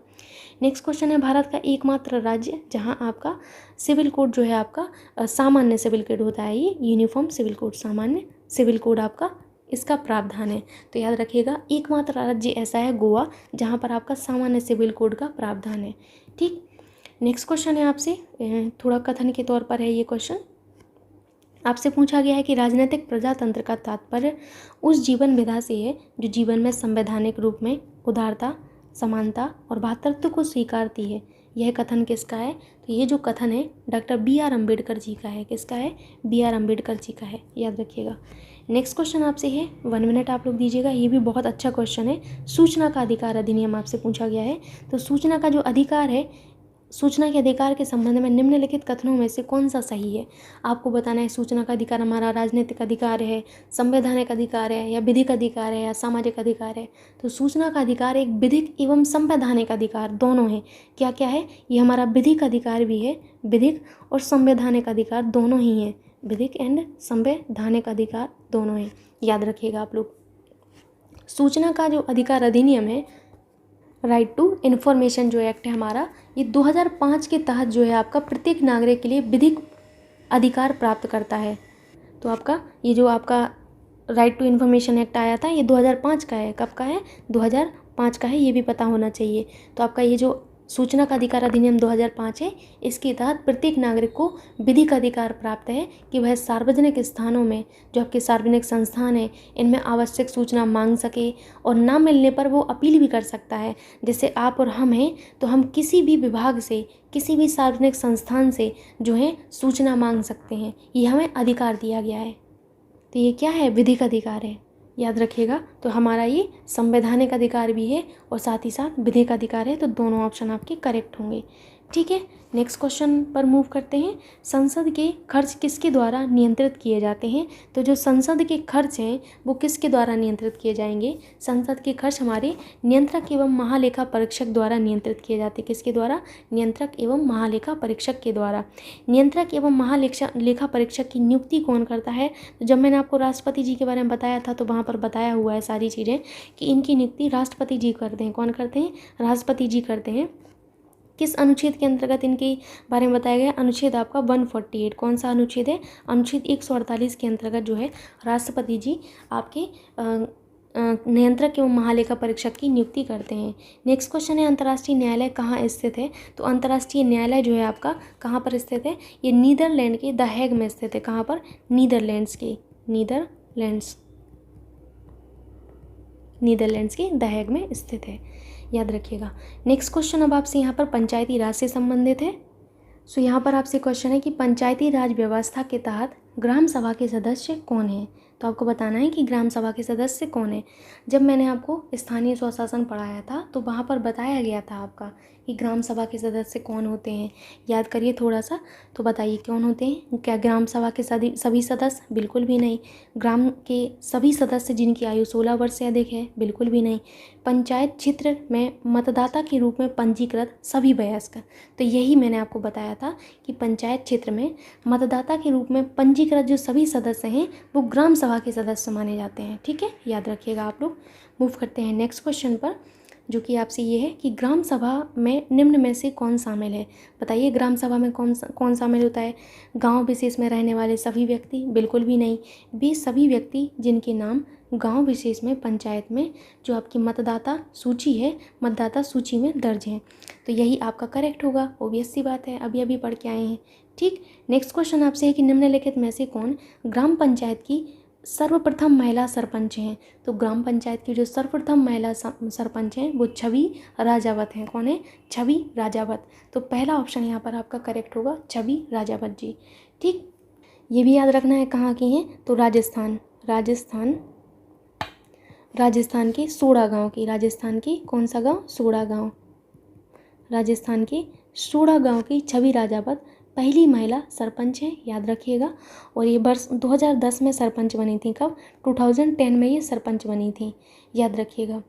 नेक्स्ट क्वेश्चन है, भारत का एकमात्र राज्य जहां आपका सिविल कोड जो है आपका सामान्य सिविल कोड होता है, ये यूनिफॉर्म सिविल कोड, सामान्य सिविल कोड आपका इसका प्रावधान है। तो याद रखिएगा एकमात्र राज्य ऐसा है गोवा, जहाँ पर आपका सामान्य सिविल कोड का प्रावधान है। ठीक, नेक्स्ट क्वेश्चन है आपसे, थोड़ा कथन के तौर पर है ये क्वेश्चन। आपसे पूछा गया है कि राजनीतिक प्रजातंत्र का तात्पर्य उस जीवन विधा से है जो जीवन में संवैधानिक रूप में उदारता, समानता और भ्रातृत्व को स्वीकारती है। यह कथन किसका है, तो ये जो कथन है डॉक्टर B.R. अम्बेडकर जी का है। किसका है, B.R. अम्बेडकर जी का है, याद रखिएगा। नेक्स्ट क्वेश्चन आपसे है, 1 मिनट आप लोग दीजिएगा, ये भी बहुत अच्छा क्वेश्चन है। सूचना का अधिकार अधिनियम आपसे पूछा गया है। तो सूचना का जो अधिकार है, सूचना के अधिकार के संबंध में निम्नलिखित कथनों में से कौन सा सही है। आपको बताना है सूचना का अधिकार हमारा राजनीतिक अधिकार है, संवैधानिक अधिकार है, या विधिक अधिकार है, या सामाजिक अधिकार है। तो सूचना का अधिकार एक विधिक एवं संवैधानिक अधिकार दोनों है। क्या क्या है, ये हमारा विधिक अधिकार भी है, विधिक और संवैधानिक अधिकार दोनों ही हैं, विधिक एंड संवैधानिक अधिकार दोनों हैं, याद रखिएगा आप लोग। सूचना का जो अधिकार अधिनियम है, राइट टू इन्फॉर्मेशन जो एक्ट है हमारा, ये 2005 के तहत जो है आपका प्रत्येक नागरिक के लिए विधिक अधिकार प्राप्त करता है। तो आपका ये जो आपका राइट टू इन्फॉर्मेशन एक्ट आया था, ये 2005 का है। कब का है, 2005 का है, ये भी पता होना चाहिए। तो आपका ये जो सूचना का अधिकार अधिनियम 2005 है, इसके तहत प्रत्येक नागरिक को विधिक अधिकार प्राप्त है कि वह सार्वजनिक स्थानों में, जो आपके सार्वजनिक संस्थान है, इनमें आवश्यक सूचना मांग सके, और ना मिलने पर वो अपील भी कर सकता है। जैसे आप और हम हैं, तो हम किसी भी विभाग से, किसी भी सार्वजनिक संस्थान से जो है सूचना मांग सकते हैं, ये हमें अधिकार दिया गया है। तो ये क्या है, विधिक अधिकार है, याद रखिएगा। तो हमारा ये संवैधानिक अधिकार भी है और साथ ही साथ विधिक अधिकार है, तो दोनों ऑप्शन आपके करेक्ट होंगे। ठीक है, नेक्स्ट क्वेश्चन पर मूव करते हैं। संसद के खर्च किसके द्वारा नियंत्रित किए जाते हैं? तो जो संसद के खर्च हैं वो किसके द्वारा नियंत्रित किए जाएंगे? संसद के खर्च हमारे नियंत्रक एवं महालेखा परीक्षक द्वारा नियंत्रित किए जाते हैं। किसके द्वारा? नियंत्रक एवं महालेखा परीक्षक के द्वारा। नियंत्रक एवं लेखा परीक्षक की नियुक्ति कौन करता है? तो जब मैंने आपको राष्ट्रपति जी के बारे में बताया था तो वहाँ पर बताया हुआ है सारी चीज़ें कि इनकी नियुक्ति राष्ट्रपति जी करते हैं। कौन करते हैं? राष्ट्रपति जी करते हैं। किस अनुच्छेद के अंतर्गत इनके बारे में बताया गया? अनुच्छेद आपका 148। कौन सा अनुच्छेद है? अनुच्छेद 148 के अंतर्गत जो है राष्ट्रपति जी आपके नियंत्रक एवं महालेखा परीक्षक की नियुक्ति करते हैं। नेक्स्ट क्वेश्चन है, अंतर्राष्ट्रीय न्यायालय कहाँ स्थित है? तो अंतर्राष्ट्रीय न्यायालय जो है आपका कहाँ पर स्थित है? ये नीदरलैंड के द हेग में स्थित है। कहाँ पर? नीदरलैंड्स के द हेग में स्थित है, याद रखिएगा। नेक्स्ट क्वेश्चन अब आपसे यहाँ पर पंचायती राज से संबंधित है। सो यहाँ पर आपसे क्वेश्चन है कि पंचायती राज व्यवस्था के तहत ग्राम सभा के सदस्य कौन हैं? तो आपको बताना है कि ग्राम सभा के सदस्य कौन है। जब मैंने आपको स्थानीय स्वशासन पढ़ाया था तो वहाँ पर बताया गया था आपका कि ग्राम सभा के सदस्य कौन होते हैं। याद करिए थोड़ा सा, तो बताइए कौन होते हैं? क्या ग्राम सभा के सभी सदस्य? बिल्कुल भी नहीं। ग्राम के सभी सदस्य जिनकी आयु 16 वर्ष से अधिक है? बिल्कुल भी नहीं। पंचायत क्षेत्र में मतदाता के रूप में पंजीकृत सभी वयस्क। तो यही मैंने आपको बताया था कि पंचायत क्षेत्र में मतदाता के रूप में पंजीकृत जो सभी सदस्य हैं वो ग्राम सभा के सदस्य माने जाते हैं। ठीक है, याद रखिएगा आप लोग। मूव करते हैं नेक्स्ट क्वेश्चन पर, जो कि आपसे ये है कि ग्राम सभा में निम्न में से कौन शामिल है? बताइए ग्राम सभा में कौन शामिल होता है? गांव विशेष में रहने वाले सभी व्यक्ति? बिल्कुल भी नहीं। वे सभी व्यक्ति जिनके नाम गांव विशेष में पंचायत में जो आपकी मतदाता सूची है, मतदाता सूची में दर्ज हैं। तो यही आपका करेक्ट होगा, ओबियस सी बात है, अभी अभी पढ़ के आए हैं। ठीक, नेक्स्ट क्वेश्चन आपसे है कि निम्नलिखित में से कौन ग्राम पंचायत की सर्वप्रथम महिला सरपंच हैं? तो ग्राम पंचायत की जो सर्वप्रथम महिला सरपंच हैं वो छवि राजावत हैं। कौन है? छवि राजावत। तो पहला ऑप्शन यहाँ पर आपका करेक्ट होगा, छवि राजावत जी। ठीक, ये भी याद रखना है कहाँ की हैं? तो राजस्थान के सोड़ा गांव की। राजस्थान की कौन सा गांव? सोड़ा गांव। राजस्थान के सोड़ा गांव की छवि राजावत पहली महिला सरपंच है, याद रखिएगा। और ये वर्ष 2010 में सरपंच बनी थी। कब? 2010 में ये सरपंच बनी थी, याद रखिएगा।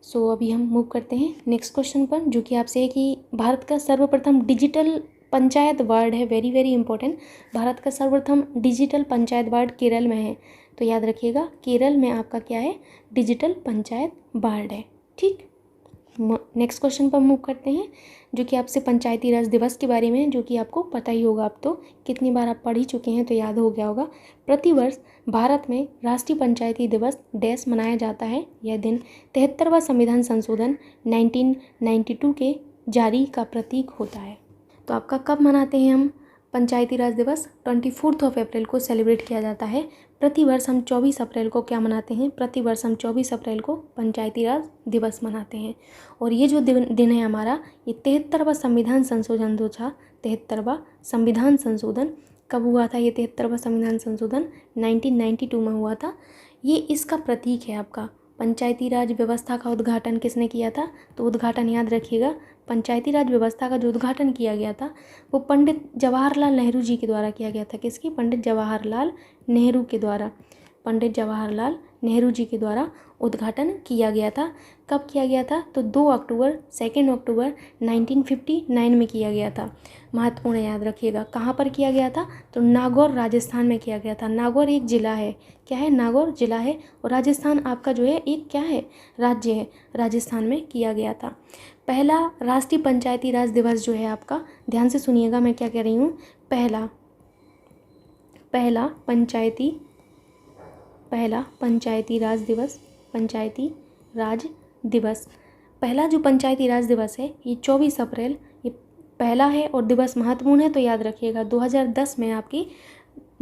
सो अभी हम मूव करते हैं नेक्स्ट क्वेश्चन पर, जो कि आपसे है कि भारत का सर्वप्रथम डिजिटल पंचायत वार्ड है, वेरी वेरी इंपॉर्टेंट। भारत का सर्वप्रथम डिजिटल पंचायत वार्ड केरल में है। तो याद रखिएगा केरल में आपका क्या है? डिजिटल पंचायत वार्ड है। ठीक, नेक्स्ट क्वेश्चन पर मूव करते हैं, जो कि आपसे पंचायती राज दिवस के बारे में, जो कि आपको पता ही होगा। अब तो कितनी बार आप पढ़ ही चुके हैं तो याद हो गया होगा। प्रतिवर्ष भारत में राष्ट्रीय पंचायती दिवस डैश मनाया जाता है। यह दिन 73वां संविधान संशोधन 1992 के जारी का प्रतीक होता है। तो आपका कब मनाते हैं हम पंचायती राज दिवस? 24 अप्रैल को सेलिब्रेट किया जाता है। प्रतिवर्ष हम 24 अप्रैल को क्या मनाते हैं? प्रतिवर्ष हम 24 अप्रैल को पंचायती राज दिवस मनाते हैं। और ये जो दिन है हमारा, ये 73वां संविधान संशोधन जो था, 73वां संविधान संशोधन कब हुआ था? ये 73वां संविधान संशोधन 1992 में हुआ था। ये इसका प्रतीक है आपका। पंचायती राज व्यवस्था का उद्घाटन किसने किया था? तो उद्घाटन याद रखिएगा, पंचायती राज व्यवस्था का जो उद्घाटन किया गया था वो पंडित जवाहरलाल नेहरू जी के द्वारा किया गया था। किसकी? पंडित जवाहरलाल नेहरू के द्वारा। पंडित जवाहरलाल नेहरू जी के द्वारा उद्घाटन किया गया था। कब किया गया था? तो 2 अक्टूबर 1959 में किया गया था। महत्वपूर्ण, याद रखिएगा। कहाँ पर किया गया था? तो नागौर राजस्थान में किया गया था। नागौर एक ज़िला है। क्या है? नागौर ज़िला है। और राजस्थान आपका जो है एक क्या है? राज्य है। राजस्थान में किया गया था। पहला राष्ट्रीय पंचायती राज दिवस जो है आपका, ध्यान से सुनिएगा मैं क्या कह रही हूँ। पहला पंचायती राज दिवस, पहला जो पंचायती राज दिवस है ये 24 अप्रैल, ये पहला है और दिवस महत्वपूर्ण है। तो याद रखिएगा 2010 में आपकी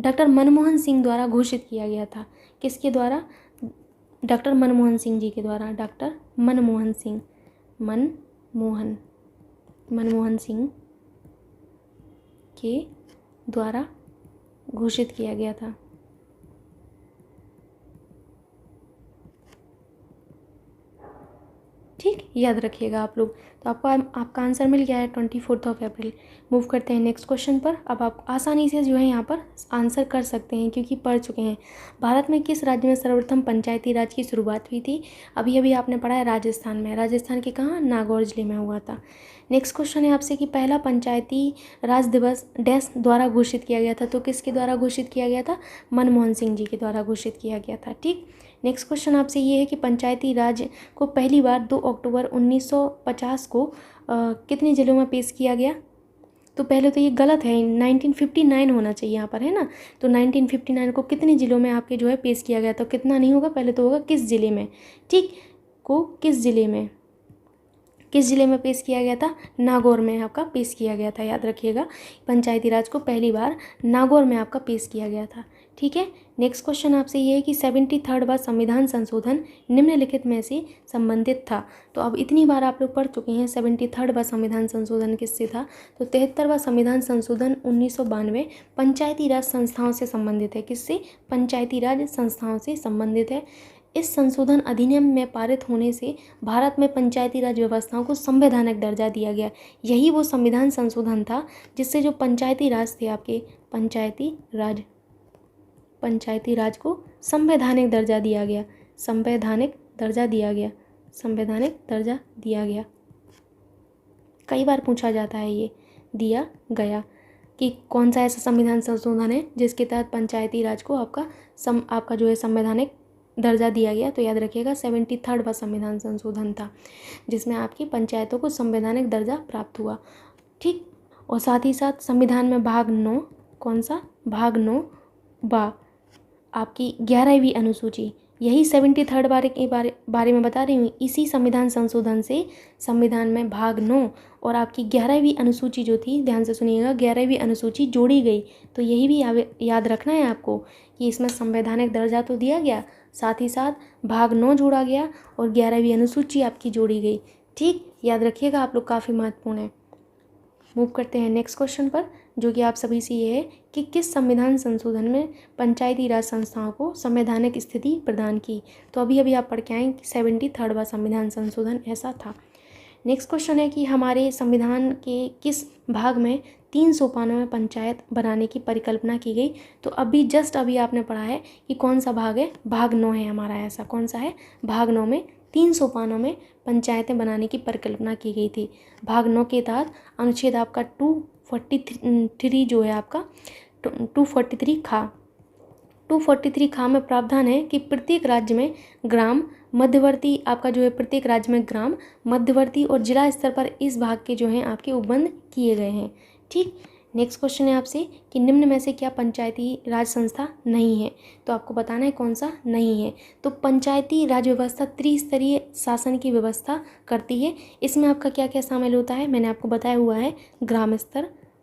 डॉक्टर मनमोहन सिंह द्वारा घोषित किया गया था। किसके द्वारा? डॉक्टर मनमोहन सिंह जी के द्वारा। डॉक्टर मनमोहन सिंह के द्वारा घोषित किया गया था। ठीक, याद रखिएगा आप लोग। तो आपको आपका आंसर मिल गया है 24 अप्रैल। मूव करते हैं नेक्स्ट क्वेश्चन पर। अब आप आसानी से जो है यहाँ पर आंसर कर सकते हैं क्योंकि पढ़ चुके हैं। भारत में किस राज्य में सर्वप्रथम पंचायती राज की शुरुआत हुई थी? अभी अभी आपने पढ़ा है राजस्थान में। राजस्थान के कहाँ? नागौर जिले में हुआ था। नेक्स्ट क्वेश्चन है आपसे कि पहला पंचायती राज दिवस डैश द्वारा घोषित किया गया था? तो किसके द्वारा घोषित किया गया था? मनमोहन सिंह जी के द्वारा घोषित किया गया था। ठीक, नेक्स्ट क्वेश्चन आपसे ये है कि पंचायती राज को पहली बार 2 अक्टूबर 1950 को कितने जिलों में पेश किया गया? तो पहले तो ये गलत है, 1959 होना चाहिए यहाँ पर, है ना। तो 1959 को कितने ज़िलों में आपके जो है पेश किया गया? तो कितना नहीं होगा, पहले तो होगा किस ज़िले में। ठीक, को किस ज़िले में, किस ज़िले में पेश किया गया था? नागौर में आपका पेश किया गया था। याद रखिएगा, पंचायती राज को पहली बार नागौर में आपका पेश किया गया था। ठीक है, नेक्स्ट क्वेश्चन आपसे ये है कि 73वां संविधान संशोधन निम्नलिखित में से संबंधित था? तो अब इतनी बार आप लोग पढ़ चुके हैं 73वां संविधान संशोधन किससे था? तो 73वां संविधान संशोधन 1992 पंचायती राज संस्थाओं से संबंधित है। किससे? पंचायती राज संस्थाओं से संबंधित है। इस संशोधन अधिनियम में पारित होने से भारत में पंचायती राज व्यवस्थाओं को संवैधानिक दर्जा दिया गया। यही वो संविधान संशोधन था जिससे जो पंचायती राज थे आपके, पंचायती राज को संवैधानिक दर्जा दिया गया। संवैधानिक दर्जा दिया गया। संवैधानिक दर्जा दिया गया। कई बार पूछा जाता है ये दिया गया कि कौन सा ऐसा संविधान संशोधन है जिसके तहत पंचायती राज को आपका जो है संवैधानिक दर्जा दिया गया। तो याद रखिएगा 73वां संविधान संशोधन था जिसमें आपकी पंचायतों को संवैधानिक दर्जा प्राप्त हुआ। ठीक, और साथ ही साथ संविधान में भाग 9, कौन सा? भाग 9 बा आपकी 11वीं अनुसूची, यही 73 बारे में बता रही हूँ। इसी संविधान संशोधन से संविधान में भाग 9 और आपकी 11वीं अनुसूची जो थी, ध्यान से सुनिएगा, 11वीं अनुसूची जोड़ी गई। तो यही भी याद रखना है आपको कि इसमें संवैधानिक दर्जा तो दिया गया, साथ ही साथ भाग 9 जोड़ा गया और 11वीं अनुसूची आपकी जोड़ी गई। ठीक, याद रखिएगा आप लोग, काफ़ी महत्वपूर्ण है। मूव करते हैं नेक्स्ट क्वेश्चन पर, जो कि आप सभी से ये है कि किस संविधान संशोधन में पंचायती राज संस्थाओं को संवैधानिक स्थिति प्रदान की? तो अभी अभी आप पढ़ के आए कि 73वां संविधान संशोधन ऐसा था। नेक्स्ट क्वेश्चन है कि हमारे संविधान के किस भाग में 3 सोपानों में पंचायत बनाने की परिकल्पना की गई? तो अभी आपने पढ़ा है कि कौन सा भाग है? भाग 9 है हमारा। ऐसा कौन सा है? भाग 9 में 3 सोपानों में पंचायतें बनाने की परिकल्पना की गई थी। भाग 9 के तहत अनुच्छेद आपका 243 जो है आपका 243 खा में प्रावधान है कि प्रत्येक राज्य में ग्राम मध्यवर्ती, आपका जो है प्रत्येक राज्य में ग्राम मध्यवर्ती और जिला स्तर पर इस भाग के जो हैं आपके उपबंध किए गए हैं। ठीक, नेक्स्ट क्वेश्चन है आपसे कि निम्न में से क्या पंचायती राज संस्था नहीं है? तो आपको बताना है कौन सा नहीं है। तो पंचायती राज व्यवस्था त्रिस्तरीय शासन की व्यवस्था करती है। इसमें आपका क्या क्या शामिल होता है? मैंने आपको बताया हुआ है।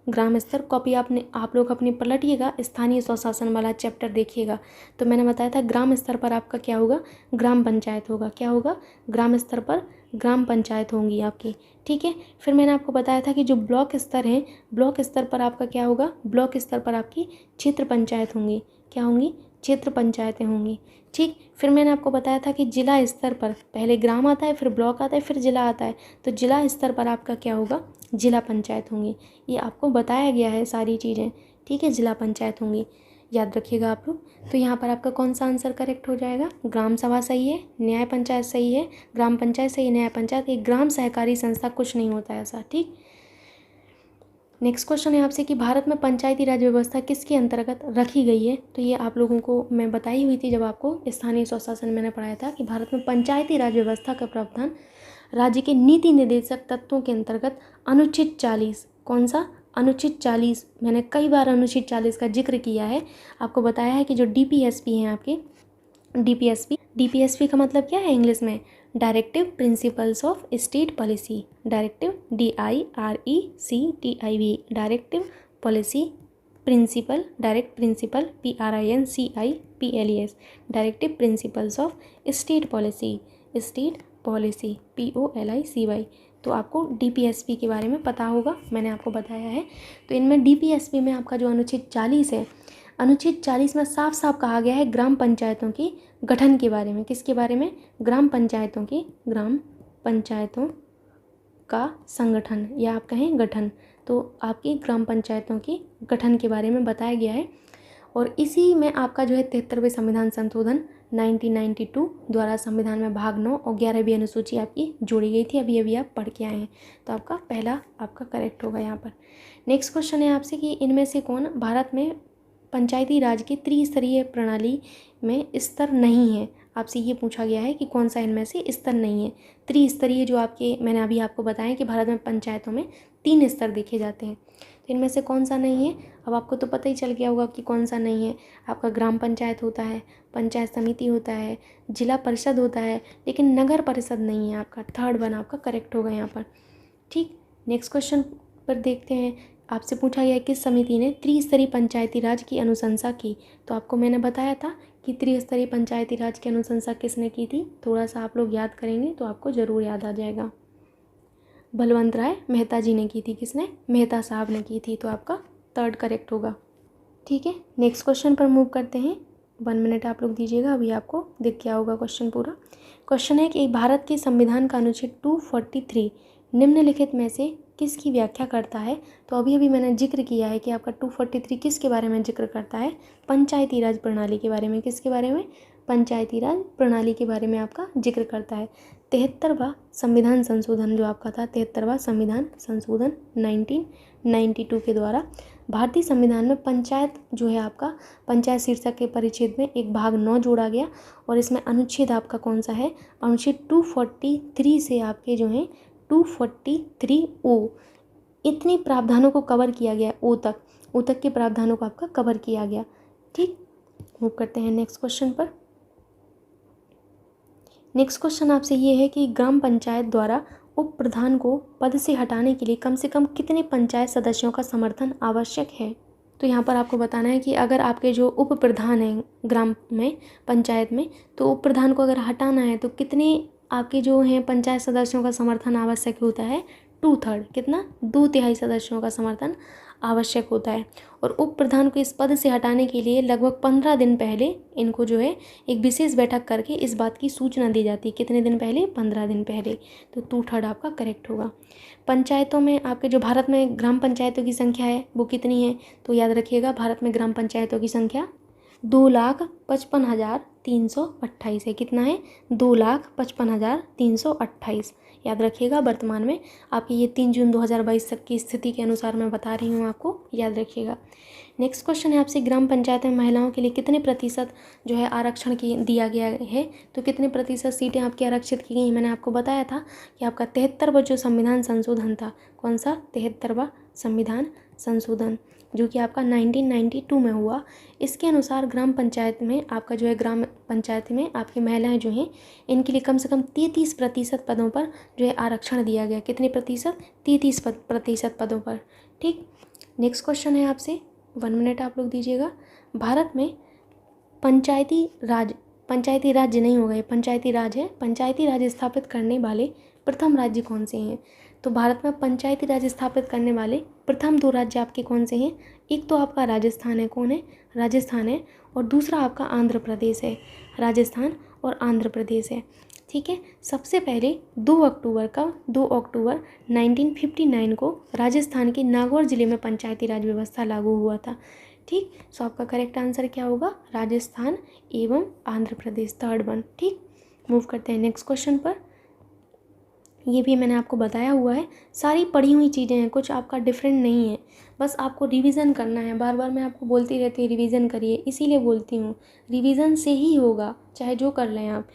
ग्राम स्तर कॉपी आप लोग अपनी पलटिएगा, स्थानीय स्वशासन वाला चैप्टर देखिएगा। तो मैंने बताया था ग्राम स्तर पर आपका क्या होगा? ग्राम पंचायत होगा। क्या होगा? ग्राम स्तर पर ग्राम पंचायत होंगी आपकी। ठीक है, फिर मैंने आपको बताया था कि जो ब्लॉक स्तर है, ब्लॉक स्तर पर आपका क्या होगा? ब्लॉक स्तर पर आपकी क्षेत्र पंचायत होंगी। क्या होंगी? क्षेत्र पंचायतें होंगी। ठीक, फिर मैंने आपको बताया था कि जिला स्तर पर पहले ग्राम आता है, फिर ब्लॉक आता है, फिर जिला आता है। तो जिला स्तर पर आपका क्या होगा? जिला पंचायत होंगी। ये आपको बताया गया है सारी चीज़ें। ठीक है, जिला पंचायत होंगी, याद रखिएगा आप लोग। तो यहाँ पर आपका कौन सा आंसर करेक्ट हो जाएगा? ग्राम सभा सही है, न्याय पंचायत सही है, ग्राम पंचायत सही है, न्याय पंचायत। एक ग्राम सहकारी संस्था कुछ नहीं होता ऐसा। ठीक, नेक्स्ट क्वेश्चन है आपसे कि भारत में पंचायती राज व्यवस्था किसके अंतर्गत रखी गई है? तो ये आप लोगों को मैं बताई हुई थी जब आपको स्थानीय स्वशासन मैंने पढ़ाया था कि भारत में पंचायती राज व्यवस्था का प्रावधान राज्य के नीति निर्देशक तत्वों के अंतर्गत अनुच्छेद 40, कौन सा? अनुच्छेद 40। मैंने कई बार अनुच्छेद 40 का जिक्र किया है, आपको बताया है कि जो DPSP हैं आपके, DPSP का मतलब क्या है इंग्लिश में? Directive principles of state policy. Directive DIRECTIV, directive policy principle, direct principle PRINCIPLES, directive principles of state policy, state policy POLICY। तो आपको DPSP के बारे में पता होगा, मैंने आपको बताया है। तो इनमें DPSP में आपका जो अनुच्छेद 40 है, अनुच्छेद 40 में साफ साफ कहा गया है ग्राम पंचायतों के गठन के बारे में। किसके बारे में? ग्राम पंचायतों के पंचायतों का संगठन या आप कहें गठन। तो आपकी ग्राम पंचायतों के गठन के बारे में बताया गया है। और इसी में आपका जो है 73वें संविधान संशोधन 1992 द्वारा संविधान में भाग 9 और 11वीं अनुसूची आपकी जोड़ी गई थी। अभी आप पढ़ के आए हैं, तो आपका पहला आपका करेक्ट होगा यहाँ पर। नेक्स्ट क्वेश्चन है आपसे कि इनमें से कौन भारत में पंचायती राज की त्रिस्तरीय प्रणाली में स्तर नहीं है। आपसे ये पूछा गया है कि कौन सा इनमें से स्तर नहीं है। त्रिस्तरीय जो आपके मैंने अभी आपको बताया कि भारत में पंचायतों में 3 स्तर देखे जाते हैं, तो इनमें से कौन सा नहीं है। अब आपको तो पता ही चल गया होगा कि कौन सा नहीं है। आपका ग्राम पंचायत होता है, पंचायत समिति होता है, जिला परिषद होता है, लेकिन नगर परिषद नहीं है। आपका थर्ड वन आपका करेक्ट होगा यहाँ पर। ठीक, नेक्स्ट क्वेश्चन पर देखते हैं। आपसे पूछा गया किस समिति ने त्रिस्तरीय पंचायती राज की अनुशंसा की। तो आपको मैंने बताया था कि त्रिस्तरीय पंचायती राज की अनुशंसा किसने की थी। थोड़ा सा आप लोग याद करेंगे तो आपको ज़रूर याद आ जाएगा। बलवंत राय मेहता जी ने की थी। किसने? मेहता साहब ने की थी। तो आपका थर्ड करेक्ट होगा। ठीक है, नेक्स्ट क्वेश्चन पर मूव करते हैं। 1 मिनट आप लोग दीजिएगा, अभी आपको दिख गया होगा क्वेश्चन पूरा। क्वेश्चन है कि भारत के संविधान का अनुच्छेद 243 निम्नलिखित में से किसकी व्याख्या करता है। तो अभी मैंने जिक्र किया है कि आपका 243 किसके बारे में जिक्र करता है। पंचायती राज प्रणाली के बारे में। किसके बारे में? पंचायती राज प्रणाली के बारे में आपका जिक्र करता है। 73वां संविधान संशोधन जो आपका था, 73वां संविधान संशोधन 1992 के द्वारा भारतीय संविधान में पंचायत जो है आपका पंचायत शीर्षक के परिच्छेद में एक भाग 9 जोड़ा गया। और इसमें अनुच्छेद आपका कौन सा है? अनुच्छेद 243 से आपके जो हैं 243 इतने प्रावधानों को कवर किया गया। ओ तक के प्रावधानों को आपका कवर किया गया। ठीक, मूव करते हैं नेक्स्ट क्वेश्चन पर। नेक्स्ट क्वेश्चन आपसे ये है कि ग्राम पंचायत द्वारा उप प्रधान को पद से हटाने के लिए कम से कम कितने पंचायत सदस्यों का समर्थन आवश्यक है। तो यहाँ पर आपको बताना है कि अगर आपके जो उप प्रधान हैं ग्राम में पंचायत में, तो उप प्रधान को अगर हटाना है तो कितने आपके जो हैं पंचायत सदस्यों का समर्थन आवश्यक होता है। 2/3, कितना? 2/3 सदस्यों का समर्थन आवश्यक होता है। और उप प्रधान को इस पद से हटाने के लिए लगभग 15 दिन पहले इनको जो है एक विशेष बैठक करके इस बात की सूचना दी जाती है। कितने दिन पहले? 15 दिन पहले। तो 2/3 आपका करेक्ट होगा। पंचायतों में आपके जो भारत में ग्राम पंचायतों की संख्या है वो कितनी है। तो याद रखिएगा, भारत में ग्राम पंचायतों की संख्या 2,55,328 है। कितना है? 2,55,328। याद रखिएगा, वर्तमान में आपकी ये 3 जून 2022 तक की स्थिति के अनुसार मैं बता रही हूँ, आपको याद रखिएगा। नेक्स्ट क्वेश्चन है आपसे, ग्राम पंचायत में महिलाओं के लिए कितने प्रतिशत जो है आरक्षण की दिया गया है। तो कितने प्रतिशत सीटें आपकी आरक्षित की गई हैं। मैंने आपको बताया था कि आपका 73वां जो संविधान संशोधन था, कौन सा? 73वां संविधान संशोधन जो कि आपका 1992 में हुआ। इसके अनुसार ग्राम पंचायत में आपका जो है ग्राम पंचायत में आपकी महिलाएं जो हैं इनके लिए कम से कम 33% पदों पर जो है आरक्षण दिया गया। कितने प्रतिशत? 33% पदों पर। ठीक, नेक्स्ट क्वेश्चन है आपसे, 1 मिनट आप लोग दीजिएगा। भारत में पंचायती राज्य नहीं होगा, ये पंचायती राज है। पंचायती राज स्थापित करने वाले प्रथम राज्य कौन से हैं। तो भारत में पंचायती राज स्थापित करने वाले प्रथम 2 राज्य आपके कौन से हैं। एक तो आपका राजस्थान है। कौन है? राजस्थान है। और दूसरा आपका आंध्र प्रदेश है। राजस्थान और आंध्र प्रदेश है। ठीक है, सबसे पहले 2 अक्टूबर 1959 को राजस्थान के नागौर जिले में पंचायती राज व्यवस्था लागू हुआ था। ठीक, सो आपका करेक्ट आंसर क्या होगा? राजस्थान एवं आंध्र प्रदेश, थर्ड वन। ठीक, मूव करते हैं नेक्स्ट क्वेश्चन पर। ये भी मैंने आपको बताया हुआ है, सारी पढ़ी हुई चीज़ें हैं, कुछ आपका डिफरेंट नहीं है, बस आपको रिवीजन करना है। बार बार मैं आपको बोलती रहती हूँ रिवीजन करिए, इसीलिए बोलती हूँ रिवीजन से ही होगा, चाहे जो कर लें आप।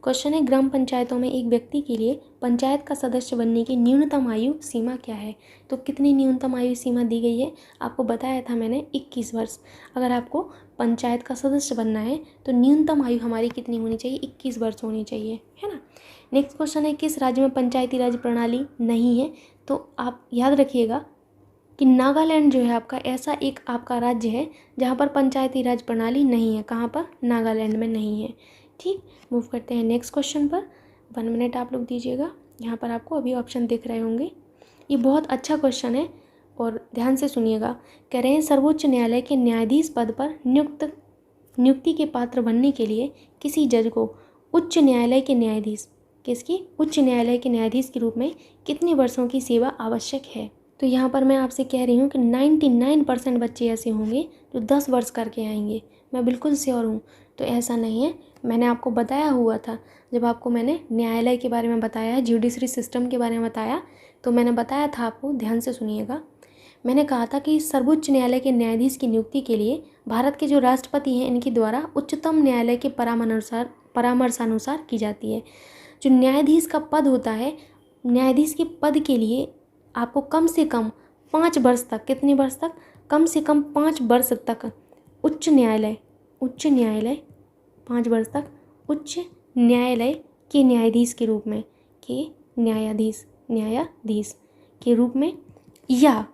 क्वेश्चन है, ग्राम पंचायतों में एक व्यक्ति के लिए पंचायत का सदस्य बनने की न्यूनतम आयु सीमा क्या है। तो कितनी न्यूनतम आयु सीमा दी गई है? आपको बताया था मैंने 21 वर्ष। अगर आपको पंचायत का सदस्य बनना है तो न्यूनतम आयु हमारी कितनी होनी चाहिए? 21 वर्ष होनी चाहिए, है ना। नेक्स्ट क्वेश्चन है, किस राज्य में पंचायती राज प्रणाली नहीं है। तो आप याद रखिएगा कि नागालैंड जो है आपका ऐसा एक आपका राज्य है जहाँ पर पंचायती राज प्रणाली नहीं है। कहाँ पर? नागालैंड में नहीं है। ठीक, मूव करते हैं नेक्स्ट क्वेश्चन पर। 1 मिनट आप लोग दीजिएगा, यहाँ पर आपको अभी ऑप्शन दिख रहे होंगे। ये बहुत अच्छा क्वेश्चन है और ध्यान से सुनिएगा। कह रहे हैं, सर्वोच्च न्यायालय के न्यायाधीश पद पर नियुक्ति के पात्र बनने के लिए किसी जज को उच्च न्यायालय के न्यायाधीश किसकी, उच्च न्यायालय के न्यायाधीश के रूप में कितने वर्षों की सेवा आवश्यक है। तो यहाँ पर मैं आपसे कह रही हूँ कि 99% बच्चे ऐसे होंगे जो 10 वर्ष करके आएंगे, मैं बिल्कुल श्योर हूँ। तो ऐसा नहीं है, मैंने आपको बताया हुआ था, जब आपको मैंने न्यायालय के बारे में बताया, ज्यूडिशरी सिस्टम के बारे में बताया, तो मैंने बताया था आपको, ध्यान से सुनिएगा। मैंने कहा था कि सर्वोच्च न्यायालय के न्यायाधीश की नियुक्ति के लिए भारत के जो राष्ट्रपति हैं इनके द्वारा उच्चतम न्यायालय के परामर्शानुसार की जाती है। जो न्यायाधीश का पद होता है, न्यायाधीश के पद के लिए आपको कम से कम 5 वर्ष तक, कितने वर्ष तक, कम से कम 5 वर्ष तक उच्च न्यायालय 5 वर्ष तक उच्च न्यायालय के न्यायाधीश के रूप में, न्यायाधीश के रूप में, या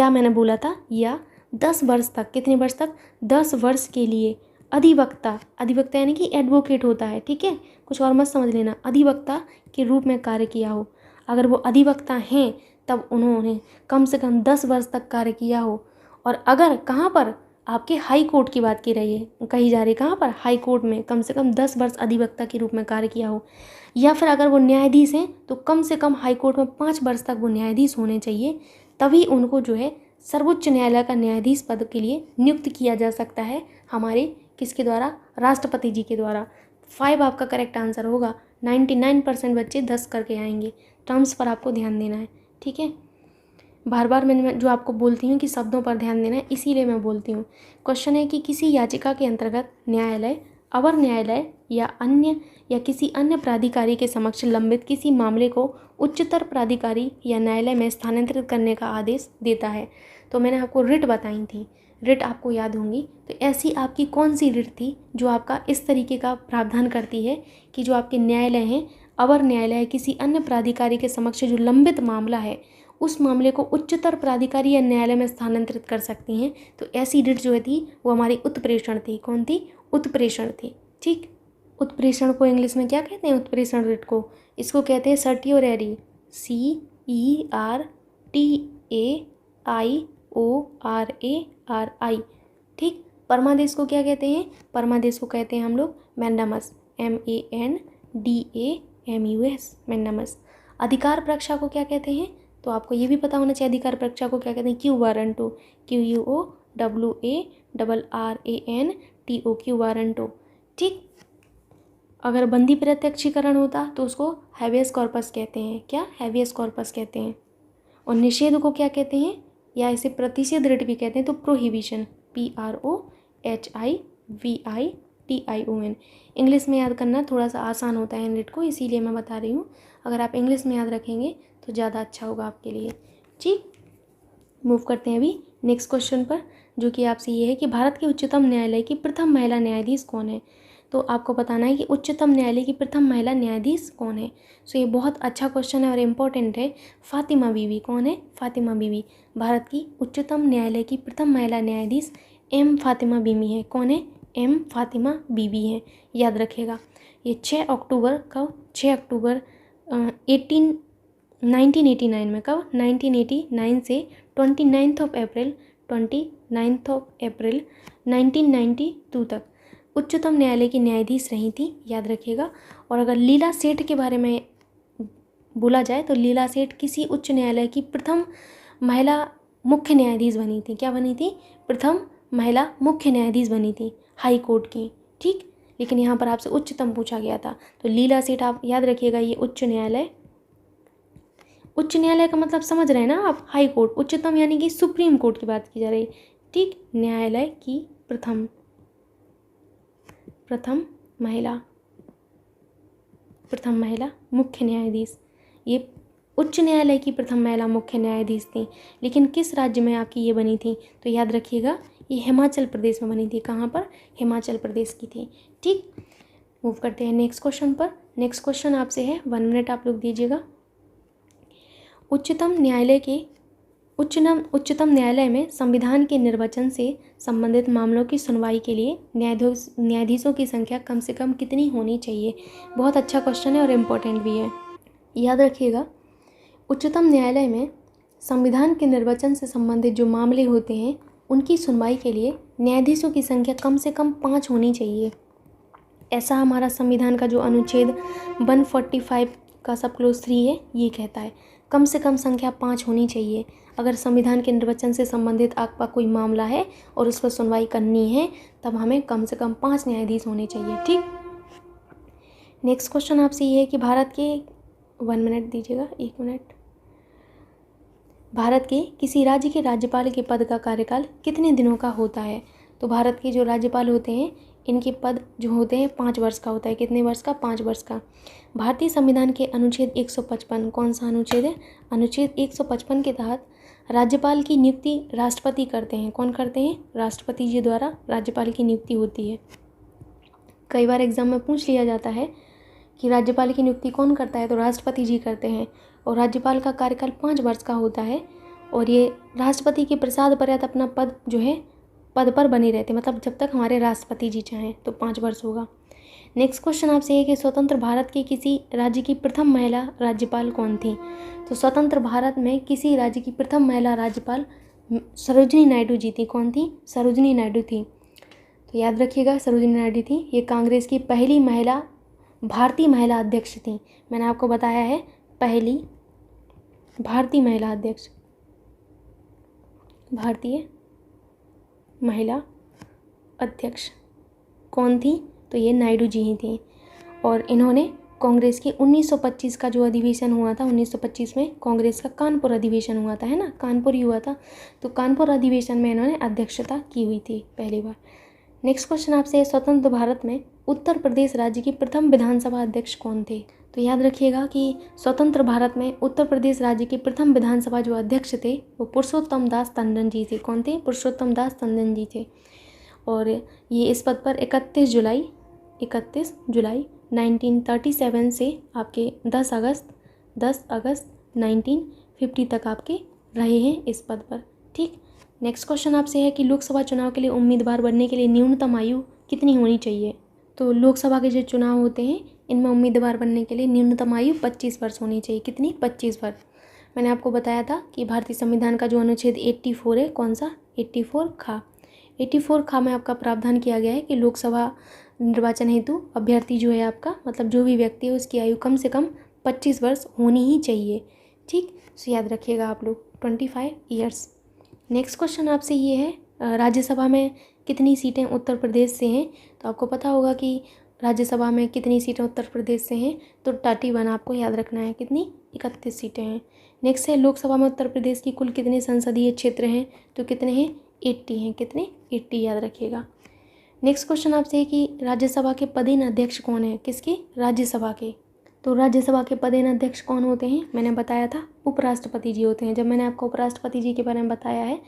मैंने बोला था, या 10 वर्ष तक, कितने वर्ष तक, 10 वर्ष के लिए अधिवक्ता यानी कि एडवोकेट होता है, ठीक है, कुछ और मत समझ लेना, अधिवक्ता के रूप में कार्य किया हो। अगर वो अधिवक्ता हैं तब उन्होंने कम से कम 10 वर्ष तक कार्य किया हो। और अगर कहाँ पर, आपके हाई कोर्ट की बात कही जा रही, कहाँ पर, हाई कोर्ट में कम से कम 10 वर्ष अधिवक्ता के रूप में कार्य किया हो। या फिर अगर वो न्यायाधीश हैं तो कम से कम हाई कोर्ट में 5 वर्ष तक वो न्यायाधीश होने चाहिए, तभी उनको जो है सर्वोच्च न्यायालय का न्यायाधीश पद के लिए नियुक्त किया जा सकता है, हमारे किसके द्वारा, राष्ट्रपति जी के द्वारा। 5 आपका करेक्ट आंसर होगा। 99% बच्चे 10 करके आएंगे। टर्म्स पर आपको ध्यान देना है, ठीक है। बार बार मैं जो आपको बोलती हूँ कि शब्दों पर ध्यान देना है, इसीलिए मैं बोलती हूँ। क्वेश्चन है कि किसी याचिका के अंतर्गत न्यायालय, अवर न्यायालय या किसी अन्य प्राधिकारी के समक्ष लंबित किसी मामले को उच्चतर प्राधिकारी या न्यायालय में स्थानांतरित करने का आदेश देता है। तो मैंने आपको रिट बताई थी, रिट आपको याद होंगी। तो ऐसी आपकी कौन सी रिट थी जो आपका इस तरीके का प्रावधान करती है कि जो आपके न्यायालय हैं, अवर न्यायालय किसी अन्य प्राधिकारी के समक्ष जो लंबित मामला है उस मामले को उच्चतर प्राधिकारी या न्यायालय में स्थानांतरित कर सकती हैं। तो ऐसी रिट जो थी वो हमारी उत्प्रेषण थी। कौन थी, उत्प्रेषण थी, ठीक। उत्प्रेषण को इंग्लिश में क्या कहते हैं, उत्प्रेषण रिट को, इसको कहते हैं सर्टियोरेरी, CERTAIORARI, ठीक। परमादेश को क्या कहते हैं, परमादेश को कहते हैं हम लोग मैंडामस, MANDAMUS, मैंडामस। अधिकार परीक्षा को क्या कहते हैं, तो आपको ये भी पता होना चाहिए अधिकार परीक्षा को क्या कहते हैं, quo warranto, QUOWARRANTO, quo warranto, ठीक। अगर बंदी प्रत्यक्षीकरण होता तो उसको हैबियस कॉर्पस कहते हैं, क्या, हैबियस कॉर्पस कहते हैं। और निषेध को क्या कहते हैं, या इसे प्रतिषेध रिट भी कहते हैं, तो प्रोहिबिशन, PROHIBITION। इंग्लिश में याद करना थोड़ा सा आसान होता है इन रिट को, इसीलिए मैं बता रही हूँ। अगर आप इंग्लिश में याद रखेंगे तो ज़्यादा अच्छा होगा आपके लिए, ठीक। मूव करते हैं अभी नेक्स्ट क्वेश्चन पर, जो कि आपसे ये है कि भारत के उच्चतम न्यायालय की प्रथम महिला न्यायाधीश कौन है। तो आपको बताना है कि उच्चतम न्यायालय की प्रथम महिला न्यायाधीश कौन है। सो ये बहुत अच्छा क्वेश्चन है और इम्पोर्टेंट है। फातिमा बीवी कौन है, फातिमा बीवी। भारत की उच्चतम न्यायालय की प्रथम महिला न्यायाधीश M फातिमा बीवी है। कौन है, M फातिमा बीवी है, याद रखेगा। ये 6 अक्टूबर 1989 में, कब, 1989 से 29 अप्रैल 1992 तक उच्चतम न्यायालय की न्यायाधीश रही थी, याद रखिएगा। और अगर लीला सेठ के बारे में बोला जाए तो लीला सेठ किसी उच्च न्यायालय की प्रथम महिला मुख्य न्यायाधीश बनी थी। क्या बनी थी, प्रथम महिला मुख्य न्यायाधीश बनी थी हाई कोर्ट की, ठीक। लेकिन यहाँ पर आपसे उच्चतम पूछा गया था, तो लीला सेठ आप याद रखिएगा। ये उच्च न्यायालय का मतलब समझ रहे हैं ना आप, हाई कोर्ट। उच्चतम यानी कि सुप्रीम कोर्ट की बात की जा रही, ठीक। न्यायालय की प्रथम महिला मुख्य न्यायाधीश, ये उच्च न्यायालय की प्रथम महिला मुख्य न्यायाधीश थी। लेकिन किस राज्य में आपकी ये बनी थी, तो याद रखिएगा ये हिमाचल प्रदेश में बनी थी। कहाँ पर, हिमाचल प्रदेश की थी, ठीक। मूव करते हैं नेक्स्ट क्वेश्चन पर। नेक्स्ट क्वेश्चन आपसे है, 1 मिनट आप लोग दीजिएगा। उच्चतम न्यायालय में संविधान के निर्वचन से संबंधित मामलों की सुनवाई के लिए न्यायाधीशों की संख्या कम से कम कितनी होनी चाहिए। बहुत अच्छा क्वेश्चन है और इम्पोर्टेंट भी है, याद रखिएगा। उच्चतम न्यायालय में संविधान के निर्वचन से संबंधित जो मामले होते हैं उनकी सुनवाई के लिए न्यायाधीशों की संख्या कम से कम 5 होनी चाहिए। ऐसा हमारा संविधान का जो अनुच्छेद 145 का सब क्लोज 3 है ये कहता है। कम से कम संख्या 5 होनी चाहिए। अगर संविधान के निर्वचन से संबंधित आपका कोई मामला है और उस पर सुनवाई करनी है तब हमें कम से कम 5 न्यायाधीश होने चाहिए। ठीक, नेक्स्ट क्वेश्चन आपसे ये है कि भारत के 1 मिनट दीजिएगा, 1 मिनट। भारत के किसी राज्य के राज्यपाल के पद का कार्यकाल कितने दिनों का होता है? तो भारत के जो राज्यपाल होते हैं इनके पद जो होते हैं 5 वर्ष का होता है। कितने वर्ष का? 5 वर्ष का। भारतीय संविधान के अनुच्छेद 155, कौन सा अनुच्छेद है? अनुच्छेद 155 के तहत राज्यपाल की नियुक्ति राष्ट्रपति करते हैं। कौन करते हैं? राष्ट्रपति जी द्वारा राज्यपाल की नियुक्ति होती है। कई बार एग्जाम में पूछ लिया जाता है कि राज्यपाल की नियुक्ति कौन करता है, तो राष्ट्रपति जी करते हैं। और राज्यपाल का कार्यकाल 5 वर्ष का होता है और ये राष्ट्रपति के प्रसाद पर्यंत अपना पद जो है पद पर बने रहते हैं, मतलब जब तक हमारे राष्ट्रपति जी चाहें, तो 5 वर्ष होगा। नेक्स्ट क्वेश्चन आपसे है कि स्वतंत्र भारत के किसी राज्य की प्रथम महिला राज्यपाल कौन थी? तो स्वतंत्र भारत में किसी राज्य की प्रथम महिला राज्यपाल सरोजिनी नायडू जी थी। कौन थी? सरोजिनी नायडू थी। तो याद रखिएगा सरोजिनी नायडू थी। ये कांग्रेस की पहली महिला भारतीय महिला अध्यक्ष थी। मैंने आपको बताया है पहली भारतीय महिला अध्यक्ष, भारतीय महिला अध्यक्ष कौन थी? तो ये नायडू जी ही थी। और इन्होंने कांग्रेस के 1925 का जो अधिवेशन हुआ था, 1925 में कांग्रेस का कानपुर अधिवेशन हुआ था, है ना, कानपुर ही हुआ था। तो कानपुर अधिवेशन में इन्होंने अध्यक्षता की हुई थी पहली बार। नेक्स्ट क्वेश्चन आपसे, स्वतंत्र भारत में उत्तर प्रदेश राज्य की प्रथम विधानसभा अध्यक्ष कौन थे? तो याद रखिएगा कि स्वतंत्र भारत में उत्तर प्रदेश राज्य के प्रथम विधानसभा जो अध्यक्ष थे वो पुरुषोत्तम दास टंडन जी थे। कौन थे? पुरुषोत्तम दास टंडन जी थे। और ये इस पद पर 31 जुलाई 1937 से आपके 10 अगस्त 1950 तक आपके रहे हैं इस पद पर। ठीक, नेक्स्ट क्वेश्चन आपसे है कि लोकसभा चुनाव के लिए उम्मीदवार बनने के लिए न्यूनतम आयु कितनी होनी चाहिए? तो लोकसभा के जो चुनाव होते हैं इनमें उम्मीदवार बनने के लिए न्यूनतम आयु 25 वर्ष होनी चाहिए। कितनी? 25 वर्ष। मैंने आपको बताया था कि भारतीय संविधान का जो अनुच्छेद 84 है, कौन सा? 84 खा में आपका प्रावधान किया गया है कि लोकसभा निर्वाचन हेतु अभ्यर्थी जो है आपका, मतलब जो भी व्यक्ति है उसकी आयु कम से कम 25 वर्ष होनी ही चाहिए। ठीक, तो याद रखिएगा आप लोग 25 ईयर्स। नेक्स्ट क्वेश्चन आपसे ये है, राज्यसभा में कितनी सीटें उत्तर प्रदेश से हैं? तो आपको पता होगा कि राज्यसभा में कितनी सीटें उत्तर प्रदेश से हैं, तो 31 आपको याद रखना है। कितनी? 31 सीटें हैं। नेक्स्ट है, लोकसभा में उत्तर प्रदेश की कुल कितने संसदीय क्षेत्र हैं? तो कितने हैं? 80 हैं। कितने? 80 याद रखिएगा। नेक्स्ट क्वेश्चन आपसे है कि राज्यसभा के पदेन अध्यक्ष कौन है? किसके? राज्यसभा के। तो राज्यसभा के पदेन अध्यक्ष कौन होते हैं? मैंने बताया था उपराष्ट्रपति जी होते हैं। जब मैंने आपको उपराष्ट्रपति जी के बारे में बताया है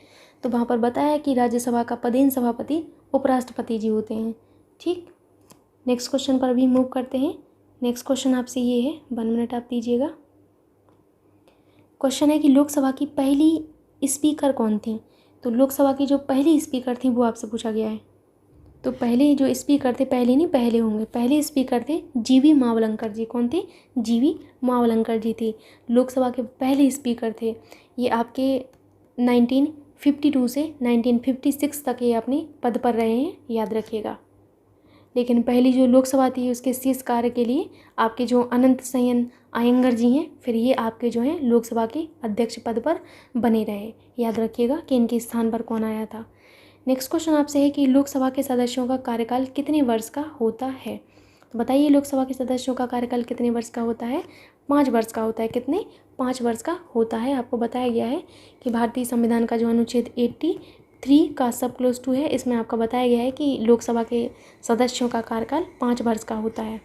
तो वहाँ पर बताया कि राज्यसभा का पदेन सभापति उपराष्ट्रपति जी होते हैं। ठीक, नेक्स्ट क्वेश्चन पर भी मूव करते हैं। नेक्स्ट क्वेश्चन आपसे ये है, 1 मिनट आप दीजिएगा। क्वेश्चन है कि लोकसभा की पहली स्पीकर कौन थी? तो लोकसभा की जो पहली स्पीकर थी वो आपसे पूछा गया है। तो पहले जो स्पीकर थे, पहले नहीं पहले होंगे, पहले स्पीकर थे जीवी मावलंकर जी। कौन थे? जीवी मावलंकर जी थे लोकसभा के पहले स्पीकर थे। ये आपके 1952 से 1956 तक ये अपने पद पर रहे हैं, याद रखिएगा। लेकिन पहली जो लोकसभा थी उसके शेष कार्य के लिए आपके जो अनंत शयन अयंगर जी हैं, फिर ये आपके जो हैं लोकसभा के अध्यक्ष पद पर बने रहे। याद रखिएगा कि इनके स्थान पर कौन आया था। नेक्स्ट क्वेश्चन आपसे है कि लोकसभा के सदस्यों का कार्यकाल कितने वर्ष का होता है? तो बताइए लोकसभा के सदस्यों का कार्यकाल कितने वर्ष का होता है? 5 वर्ष का होता है। कितने? 5 वर्ष का होता है। आपको बताया गया है कि भारतीय संविधान का जो अनुच्छेद 83 का सब क्लोज 2 है, इसमें आपका बताया गया है कि लोकसभा के सदस्यों का कार्यकाल 5 वर्ष का होता है।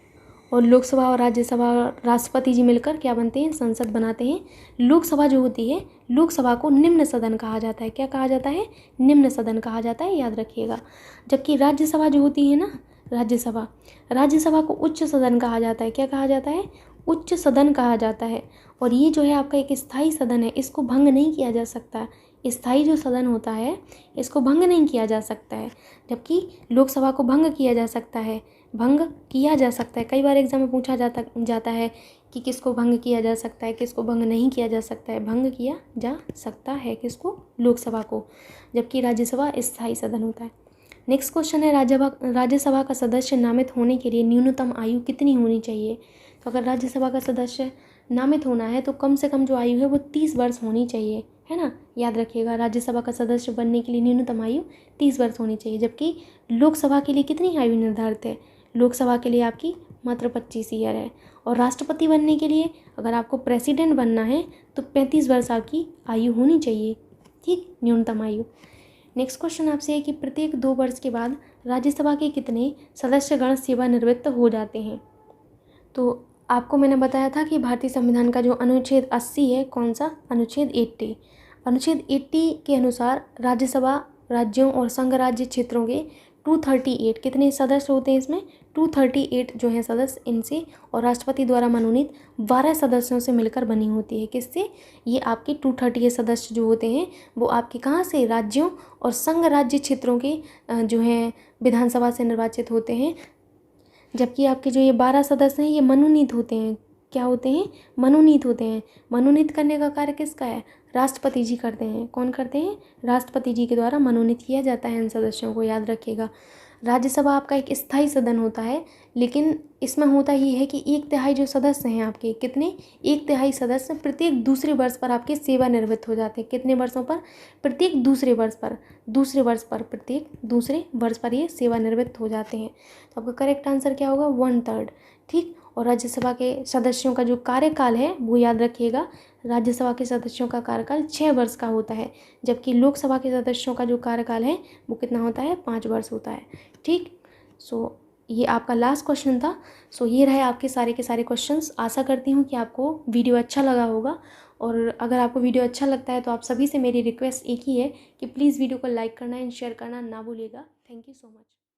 और लोकसभा और राज्यसभा राष्ट्रपति जी मिलकर क्या बनते हैं? संसद बनाते हैं। लोकसभा जो होती है, लोकसभा को निम्न सदन कहा जाता है। क्या कहा जाता है? निम्न सदन कहा जाता है, याद रखिएगा। जबकि राज्यसभा जो होती है ना, राज्यसभा को उच्च सदन कहा जाता है। क्या कहा जाता है? उच्च सदन कहा जाता है। और ये जो है आपका एक स्थायी सदन है, इसको भंग नहीं किया जा सकता। स्थायी जो सदन होता है इसको भंग नहीं किया जा सकता है, जबकि लोकसभा को भंग किया जा सकता है। कई बार एग्जाम में पूछा जाता है कि किसको भंग किया जा सकता है, किसको भंग नहीं किया जा सकता है। भंग किया जा सकता है किसको? लोकसभा को, जबकि राज्यसभा स्थायी सदन होता है। नेक्स्ट क्वेश्चन है राज्यसभा का सदस्य नामित होने के लिए न्यूनतम आयु कितनी होनी चाहिए। तो अगर राज्यसभा का सदस्य नामित होना है तो कम से कम जो आयु है वो 30 वर्ष होनी चाहिए, है ना। याद रखिएगा, राज्यसभा का सदस्य बनने के लिए न्यूनतम आयु 30 वर्ष होनी चाहिए। जबकि लोकसभा के लिए कितनी आयु निर्धारित है, लोकसभा के लिए आपकी मात्र 25 ईयर है। और राष्ट्रपति बनने के लिए अगर आपको प्रेसिडेंट बनना है तो 35 वर्ष आपकी आयु होनी चाहिए, ठीक, न्यूनतम आयु। नेक्स्ट क्वेश्चन आपसे है कि प्रत्येक 2 वर्ष के बाद राज्यसभा के कितने सदस्यगण सेवानिवृत्त हो जाते हैं। तो आपको मैंने बताया था कि भारतीय संविधान का जो अनुच्छेद 80 है, कौन सा, अनुच्छेद 80, अनुच्छेद 80 के अनुसार राज्यसभा राज्यों और संघ राज्य क्षेत्रों के 238 कितने सदस्य होते हैं इसमें, 238 जो हैं सदस्य इनसे, और राष्ट्रपति द्वारा मनोनीत 12 सदस्यों से मिलकर बनी होती है। किससे, ये आपके 238 सदस्य जो होते हैं वो आपके कहाँ से, राज्यों और संघ राज्य क्षेत्रों के जो हैं विधानसभा से निर्वाचित होते हैं। जबकि आपके जो ये 12 सदस्य हैं ये मनोनीत होते हैं। क्या होते हैं, मनोनीत होते हैं। मनोनीत करने का कार्य किसका है, राष्ट्रपति जी करते हैं। कौन करते हैं, राष्ट्रपति जी के द्वारा मनोनीत किया जाता है इन सदस्यों को, याद रखिएगा। राज्यसभा आपका एक स्थायी सदन होता है, लेकिन इसमें होता ये है कि 1/3 जो सदस्य हैं आपके, कितने, 1/3 सदस्य प्रत्येक दूसरे वर्ष पर आपके सेवानिवृत्त हो जाते हैं। कितने वर्षों पर, प्रत्येक दूसरे वर्ष पर, प्रत्येक दूसरे वर्ष पर ये सेवानिवृत्त हो जाते हैं। तो आपका करेक्ट आंसर क्या होगा, 1/3, ठीक। और राज्यसभा के सदस्यों का जो कार्यकाल है वो याद रखिएगा, राज्यसभा के सदस्यों का कार्यकाल 6 वर्ष का होता है। जबकि लोकसभा के सदस्यों का जो कार्यकाल है वो कितना होता है, 5 वर्ष होता है, ठीक। सो ये आपका लास्ट क्वेश्चन था। सो ये रहे आपके सारे के सारे क्वेश्चंस। आशा करती हूँ कि आपको वीडियो अच्छा लगा होगा। और अगर आपको वीडियो अच्छा लगता है तो आप सभी से मेरी रिक्वेस्ट एक ही है कि प्लीज़ वीडियो को लाइक करना एंड शेयर करना ना भूलिएगा। Thank you so much.